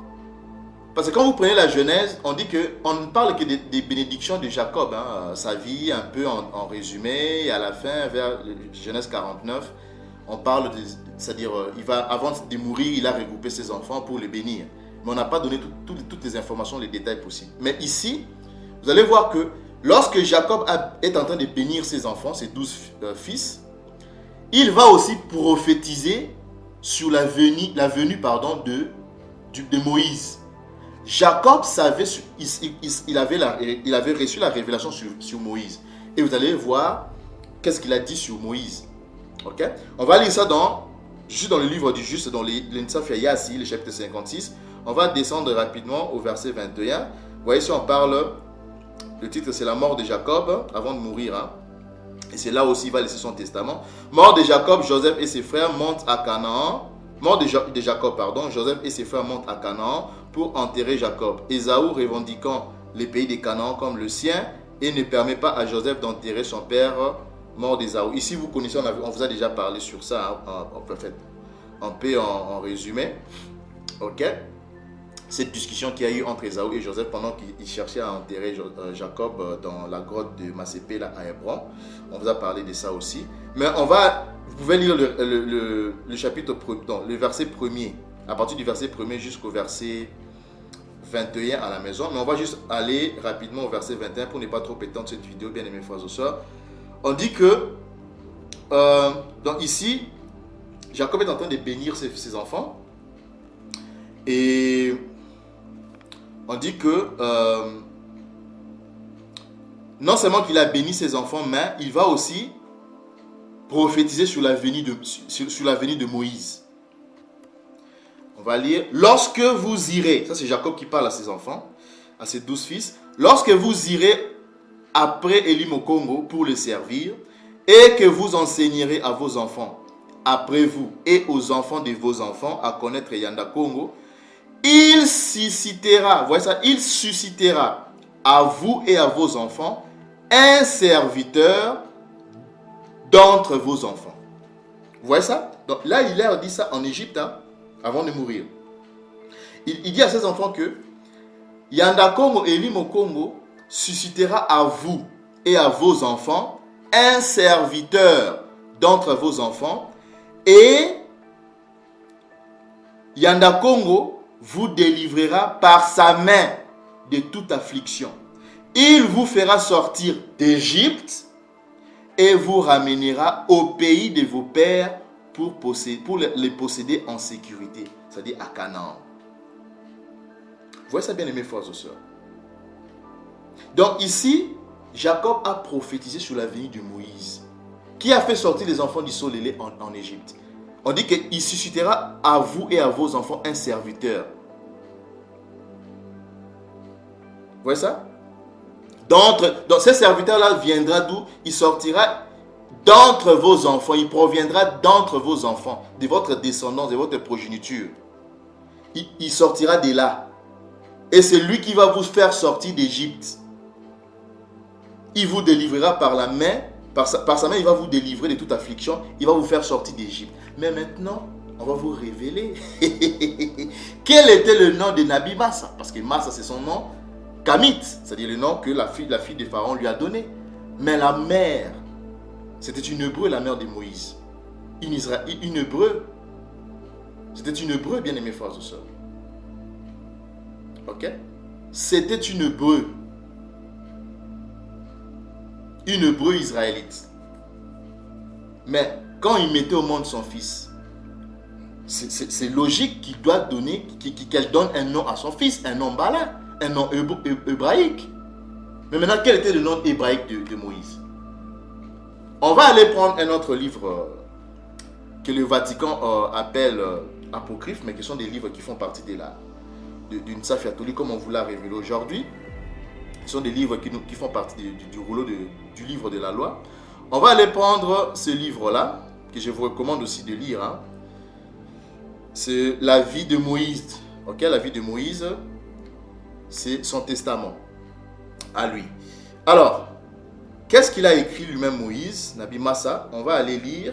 parce que quand vous prenez la Genèse, on dit qu'on ne parle que des bénédictions de Jacob, hein, sa vie un peu en résumé, et à la fin, vers Genèse 49, on parle, c'est-à-dire, avant de mourir, il a regroupé ses enfants pour les bénir. Mais on n'a pas donné toutes les informations, les détails possibles. Mais ici, vous allez voir que lorsque Jacob est en train de bénir ses enfants, ses 12 fils, il va aussi prophétiser sur la venue de Moïse. Jacob savait, il avait reçu la révélation sur Moïse. Et vous allez voir qu'est-ce qu'il a dit sur Moïse. Ok? On va lire ça juste dans le livre du juste, dans l'Ensafia Yassi, le chapitre 56. On va descendre rapidement au verset 21. Vous voyez, si on parle, le titre c'est la mort de Jacob avant de mourir. Hein? Et c'est là aussi il va laisser son testament. Mort de Jacob, Joseph et ses frères montent à Canaan. Mort de Jacob, pardon, Joseph et ses frères montent à Canaan pour enterrer Jacob. Ésaü, revendiquant les pays de Canaan comme le sien, et ne permet pas à Joseph d'enterrer son père mort d'Ésaü. Ici, vous connaissez, on vous a déjà parlé sur ça, hein, un peu en résumé. Ok? Cette discussion qu'il y a eu entre Ésaü et Joseph pendant qu'il cherchait à enterrer Jacob dans la grotte de Macépé, là, à Hébron. On vous a parlé de ça aussi. Mais vous pouvez lire le chapitre, le verset 1er, à partir du verset 1er jusqu'au verset 21 à la maison. Mais on va juste aller rapidement au verset 21 pour ne pas trop étendre cette vidéo, bien aimés frères et sœurs. On dit que, donc ici, Jacob est en train de bénir ses enfants. Et on dit que non seulement qu'il a béni ses enfants, mais il va aussi prophétiser sur la venue de Moïse. On va lire. Lorsque vous irez, ça c'est Jacob qui parle à ses enfants, à ses 12 fils. Lorsque vous irez après Élie au Congo pour le servir, et que vous enseignerez à vos enfants après vous et aux enfants de vos enfants à connaître Yanda Congo, il suscitera, voyez ça, il suscitera à vous et à vos enfants un serviteur d'entre vos enfants. Vous voyez ça? Donc là, il leur dit ça en Égypte, hein, avant de mourir. Il dit à ses enfants que Yanda Congo et Élie Congo suscitera à vous et à vos enfants un serviteur d'entre vos enfants, et Yanda Congo vous délivrera par sa main de toute affliction. Il vous fera sortir d'Égypte et vous ramènera au pays de vos pères pour les posséder en sécurité, c'est-à-dire à Canaan. Vous voyez ça, bien aimés frères et sœurs. Donc ici, Jacob a prophétisé sur la venue de Moïse, qui a fait sortir les enfants d'Israël en Égypte. On dit qu'il suscitera à vous et à vos enfants un serviteur. Vous voyez ça? Donc ce serviteur-là viendra d'où? Il sortira d'entre vos enfants. Il proviendra d'entre vos enfants, de votre descendance, de votre progéniture. Il sortira de là. Et c'est lui qui va vous faire sortir d'Égypte. Il vous délivrera par la main. Par sa main, il va vous délivrer de toute affliction. Il va vous faire sortir d'Égypte. Mais maintenant, on va vous révéler quel était le nom de Nabi Massa. Parce que Massa, c'est son nom Kamit, c'est-à-dire le nom que la fille de Pharaon lui a donné. Mais la mère, c'était une Hébreu, la mère de Moïse. Une Hébreu. C'était une Hébreu, bien aimés frères et sœurs. Ok? C'était une Hébreu. Une Hébreu israélite. Mais quand il mettait au monde son fils, c'est logique qu'il doit donner, qu'elle donne un nom à son fils, un nom balin, un nom hébraïque. Mais maintenant, quel était le nom hébraïque de Moïse? On va aller prendre un autre livre que le Vatican appelle apocryphe, mais qui sont des livres qui font partie d'une Safia Toli, comme on vous l'a révélé aujourd'hui. Ce sont des livres qui font partie du rouleau du livre de la loi. On va aller prendre ce livre-là, que je vous recommande aussi de lire. Hein. C'est la vie de Moïse. Ok, la vie de Moïse, c'est son testament à lui. Alors, qu'est-ce qu'il a écrit lui-même Moïse, Nabi Massa? On va aller lire.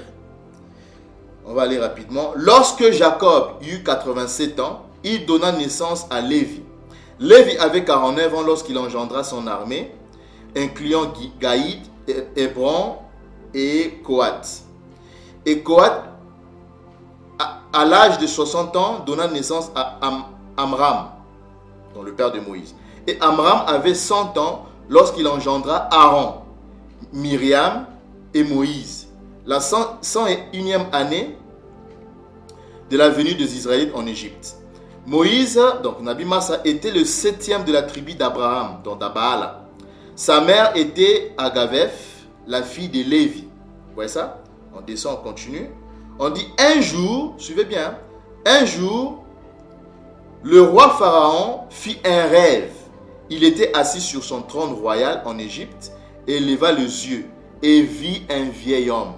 On va aller rapidement. Lorsque Jacob eut 87 ans, il donna naissance à Lévi. Lévi avait 49 ans lorsqu'il engendra son armée, incluant Gaïd, Hébron et Kohath. Et Kohath, à l'âge de 60 ans, donna naissance à Amram, donc le père de Moïse. Et Amram avait 100 ans lorsqu'il engendra Aaron, Myriam et Moïse. La 101e année de la venue des Israélites en Égypte. Moïse, donc Nabi Massa, était le 7e de la tribu d'Abraham, donc d'Abaala. Sa mère était Agavef, la fille de Lévi. Vous voyez ça? On descend, on continue. On dit un jour, suivez bien, un jour, le roi Pharaon fit un rêve. Il était assis sur son trône royal en Égypte et leva les yeux et vit un vieil homme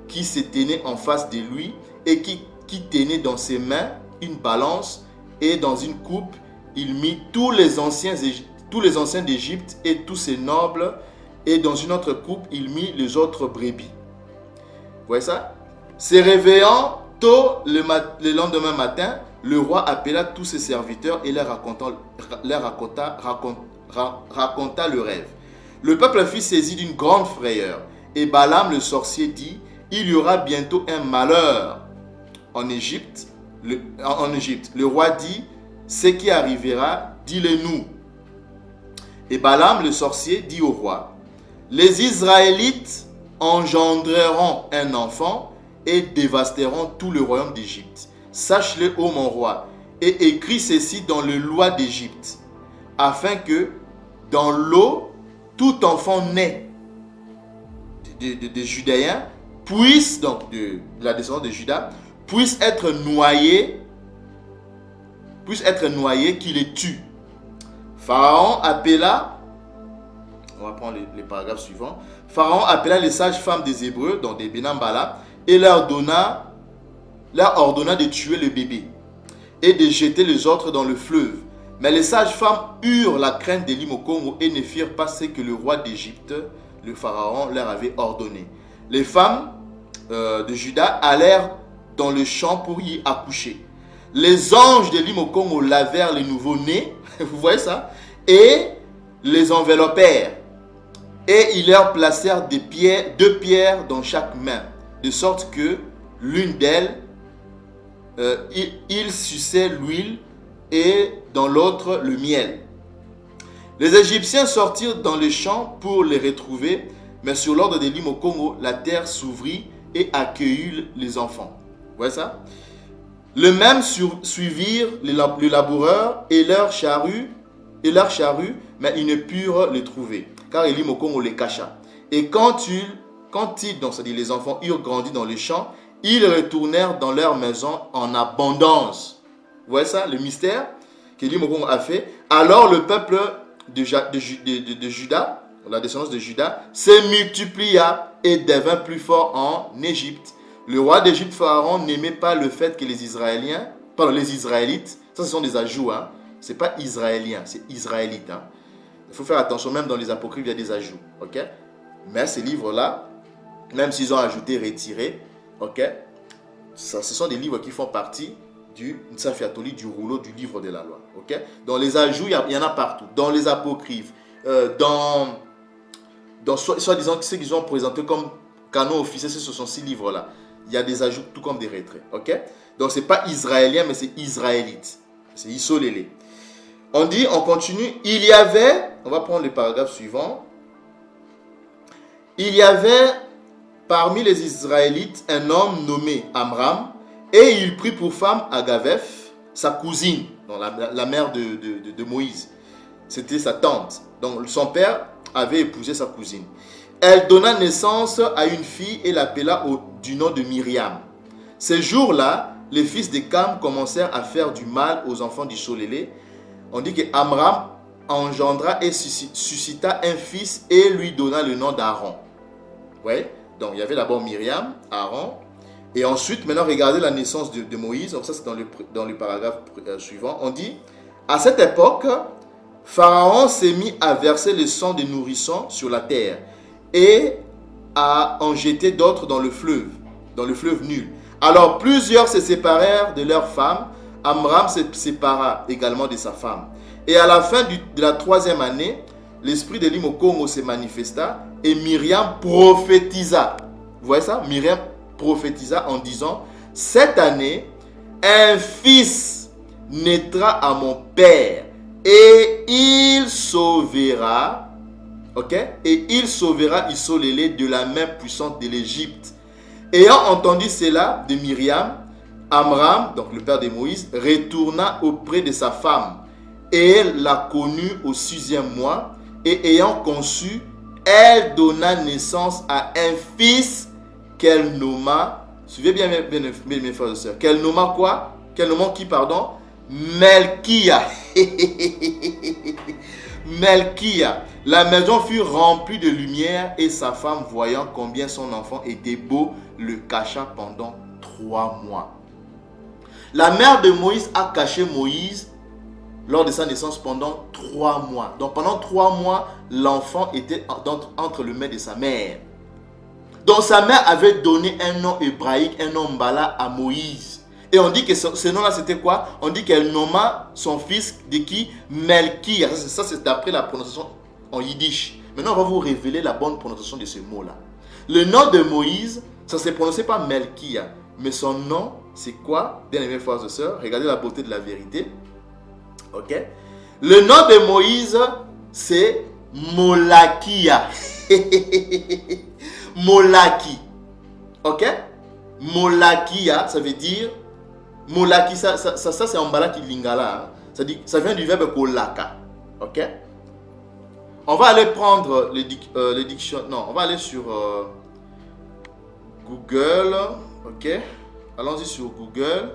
qui se tenait en face de lui et qui tenait dans ses mains une balance et dans une coupe, il mit tous les anciens d'Égypte et tous ses nobles, et dans une autre coupe, il mit les autres brebis. Vous voyez ça? Se réveillant tôt le lendemain matin, le roi appela tous ses serviteurs et leur raconta le rêve. Le peuple fut saisi d'une grande frayeur, et Balaam le sorcier dit, il y aura bientôt un malheur en Égypte. Le roi dit, ce qui arrivera, dis-le-nous. Et Balaam le sorcier dit au roi, les Israélites engendreront un enfant et dévasteront tout le royaume d'Égypte. Sache-le, ô mon roi, et écris ceci dans les lois d'Égypte, afin que dans l'eau, tout enfant né des Judéens puisse, donc de la descendance de Juda, puisse être noyé, qu'il les tue. Pharaon appela, on va prendre les paragraphes suivants. Pharaon appela les sages-femmes des Hébreux, donc des Benambala, et leur ordonna de tuer le bébé et de jeter les autres dans le fleuve. Mais les sages-femmes eurent la crainte de l'Imokongo et ne firent pas ce que le roi d'Égypte, le Pharaon, leur avait ordonné. Les femmes de Juda allèrent dans le champ pour y accoucher. Les anges de l'Imokongo lavèrent les nouveaux-nés, vous voyez ça, et les enveloppèrent. Et ils leur placèrent deux pierres dans chaque main, de sorte que l'une d'elles, ils suçaient l'huile et dans l'autre le miel. Les Égyptiens sortirent dans les champs pour les retrouver, mais sur l'ordre de l'Imokongo, la terre s'ouvrit et accueillit les enfants. Vous voyez ça? Le même suivirent les laboureurs et leurs charrues, mais ils ne purent les trouver, car l'Imokongo les cacha. Et quand ils, donc c'est-à-dire les enfants, eurent grandi dans les champs, ils retournèrent dans leur maison en abondance. Vous voyez ça, le mystère que l'Imokongo a fait. Alors le peuple de Juda, la descendance de Juda, se multiplia et devint plus fort en Égypte. Le roi d'Égypte, Pharaon, n'aimait pas le fait que les Israélites, ça ce sont des ajouts, hein. Ce n'est pas israélien, c'est israélite. Hein. Il faut faire attention, même dans les apocryphes, il y a des ajouts. Okay? Mais ces livres-là, même s'ils ont ajouté, retiré, okay, Ça, ce sont des livres qui font partie du Ntsafiatoli, du rouleau du livre de la loi. Okay? Dans les ajouts, il y en a partout. Dans les apocryphes, dans soi-disant ceux qu'ils ont présenté comme canon officiel, ce sont ces livres-là. Il y a des ajouts tout comme des retraits. Okay? Donc, ce n'est pas israélien, mais c'est israélite. C'est Isolélé. On dit, on continue. Il y avait, on va prendre le paragraphe suivant. Il y avait parmi les Israélites un homme nommé Amram, et il prit pour femme Agaveth, sa cousine, donc la mère de Moïse. C'était sa tante. Donc son père avait épousé sa cousine. Elle donna naissance à une fille et l'appela du nom de Myriam. Ces jours-là, les fils de Cam commencèrent à faire du mal aux enfants d'Isolélé. On dit que Amram engendra et suscita un fils et lui donna le nom d'Aaron. Ouais. Donc, il y avait d'abord Myriam, Aaron. Et ensuite, maintenant, regardez la naissance de Moïse. Donc, ça, c'est dans le paragraphe suivant. On dit, à cette époque, Pharaon s'est mis à verser le sang des nourrissons sur la terre et à en jeter d'autres dans le fleuve Nil. Alors, plusieurs se séparèrent de leurs femmes. Amram se sépara également de sa femme. Et à la fin de la 3e année, l'esprit de l'Imokongo se manifesta et Myriam prophétisa. Vous voyez ça? Myriam prophétisa en disant, cette année, un fils naîtra à mon père et il sauvera, ok? Et il sauvera Isolélé de la main puissante de l'Égypte. Ayant entendu cela de Myriam, Amram, donc le père de Moïse, retourna auprès de sa femme et elle l'a connue au 6e mois. Et ayant conçu, elle donna naissance à un fils qu'elle nomma, suivez bien mes frères et sœurs, qu'elle nomma quoi? Qu'elle nomma qui, pardon? Melkia. Melkia. La maison fut remplie de lumière et sa femme, voyant combien son enfant était beau, le cacha pendant 3 mois. La mère de Moïse a caché Moïse lors de sa naissance pendant 3 mois. Donc pendant 3 mois, l'enfant était entre les mains de sa mère. Donc sa mère avait donné un nom hébraïque, un nom Mbala à Moïse. Et on dit que ce nom-là c'était quoi? On dit qu'elle nomma son fils de qui? Melkia. Ça c'est d'après la prononciation en yiddish. Maintenant on va vous révéler la bonne prononciation de ce mot-là. Le nom de Moïse, ça ne se prononçait pas Melkia. Mais son nom c'est quoi? Bien aimés frères et sœurs, regardez la beauté de la vérité. Ok. Le nom de Moïse, c'est Molakia. Molaki. Ok. Molakia, ça veut dire. Molaki, ça c'est en balaki lingala. Hein. Ça vient du verbe kolaka. Ok. On va aller prendre le dictionnaire. Non, on va aller sur Google. Ok. Allons-y sur Google.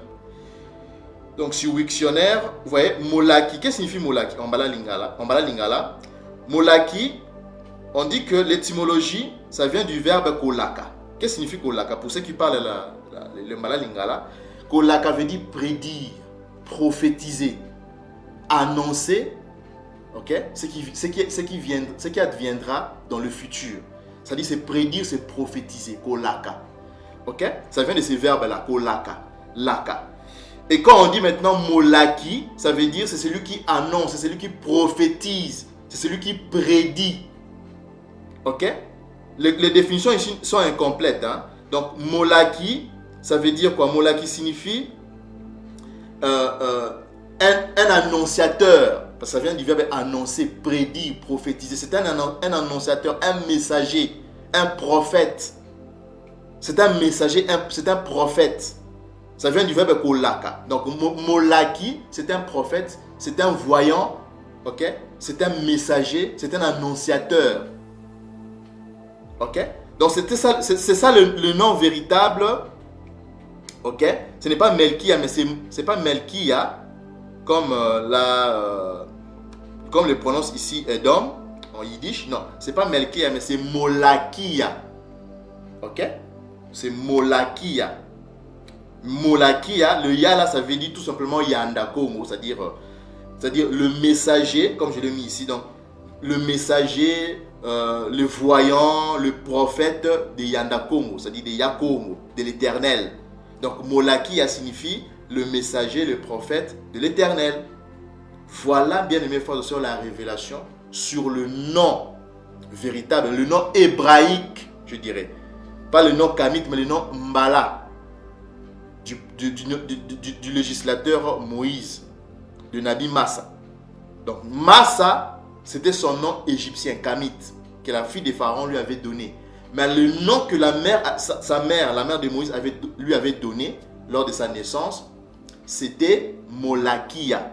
Donc sur Wiktionnaire, vous voyez, Molaki. Qu'est-ce que signifie Molaki? En bala lingala. Molaki, on dit que l'étymologie, ça vient du verbe kolaka. Qu'est-ce que signifie kolaka? Pour ceux qui parlent le bala lingala, kolaka veut dire prédire, prophétiser, annoncer, ok? Ce qui adviendra dans le futur. C'est-à-dire c'est prédire, c'est prophétiser, kolaka. Ok? Ça vient de ces verbes-là, kolaka, laka. Et quand on dit maintenant Molaki, ça veut dire c'est celui qui annonce, c'est celui qui prophétise, c'est celui qui prédit. Ok? Les définitions ici sont incomplètes. Hein? Donc Molaki, ça veut dire quoi? Molaki signifie un annonciateur. Parce que ça vient du verbe annoncer, prédire, prophétiser. C'est un annonciateur, un messager, un prophète. C'est un messager, c'est un prophète. Ça vient du verbe kolaka. Donc, Molaki, c'est un prophète, c'est un voyant, ok? C'est un messager, c'est un annonciateur. Ok? Donc, c'est ça le nom véritable. Ok? Ce n'est pas Melkia, mais c'est pas Melkia, comme comme le prononce ici Edom, en yiddish. Non, c'est pas Melkia, mais c'est Molakia. Ok? C'est Molakia. Molakia, le ya là, ça veut dire tout simplement Yandakongo, c'est-à-dire le messager, comme je l'ai mis ici, donc le messager, le voyant, le prophète de Yandakongo, c'est-à-dire de Yakongo, de l'Éternel. Donc Molakia signifie le messager, le prophète de l'Éternel. Voilà, bien aimés frères et sœurs, la révélation sur le nom véritable, le nom hébraïque, je dirais. Pas le nom kamite, mais le nom Mbala du législateur Moïse, de Nabi Massa. Donc Massa, c'était son nom égyptien, kamite, que la fille de Pharaon lui avait donné. Mais le nom que sa mère, la mère de Moïse, lui avait donné lors de sa naissance, c'était Molakia.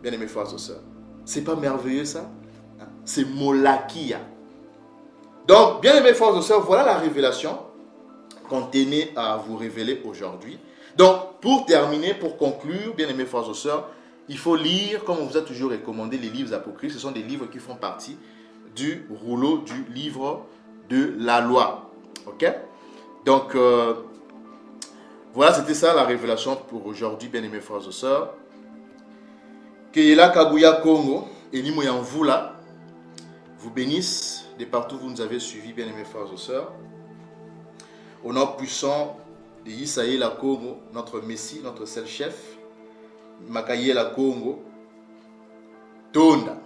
Bien aimés frères et sœurs, c'est pas merveilleux ça? C'est Molakia. Donc, bien aimés frères et sœurs, voilà la révélation qu'on tenait à vous révéler aujourd'hui. Donc, pour terminer, pour conclure, bien aimés frères et sœurs, il faut lire, comme on vous a toujours recommandé, les livres apocryphes. Ce sont des livres qui font partie du rouleau du livre de la loi. Ok? Donc, voilà, c'était ça la révélation pour aujourd'hui, bien aimés frères et sœurs. Keyela Kabuya Congo, Eli Moyanvula, vous bénisse de partout où vous nous avez suivis, bien aimés frères et sœurs. Au nom puissant de Yisaïla Congo, notre Messie, notre seul chef, Makayela Congo, Tonda.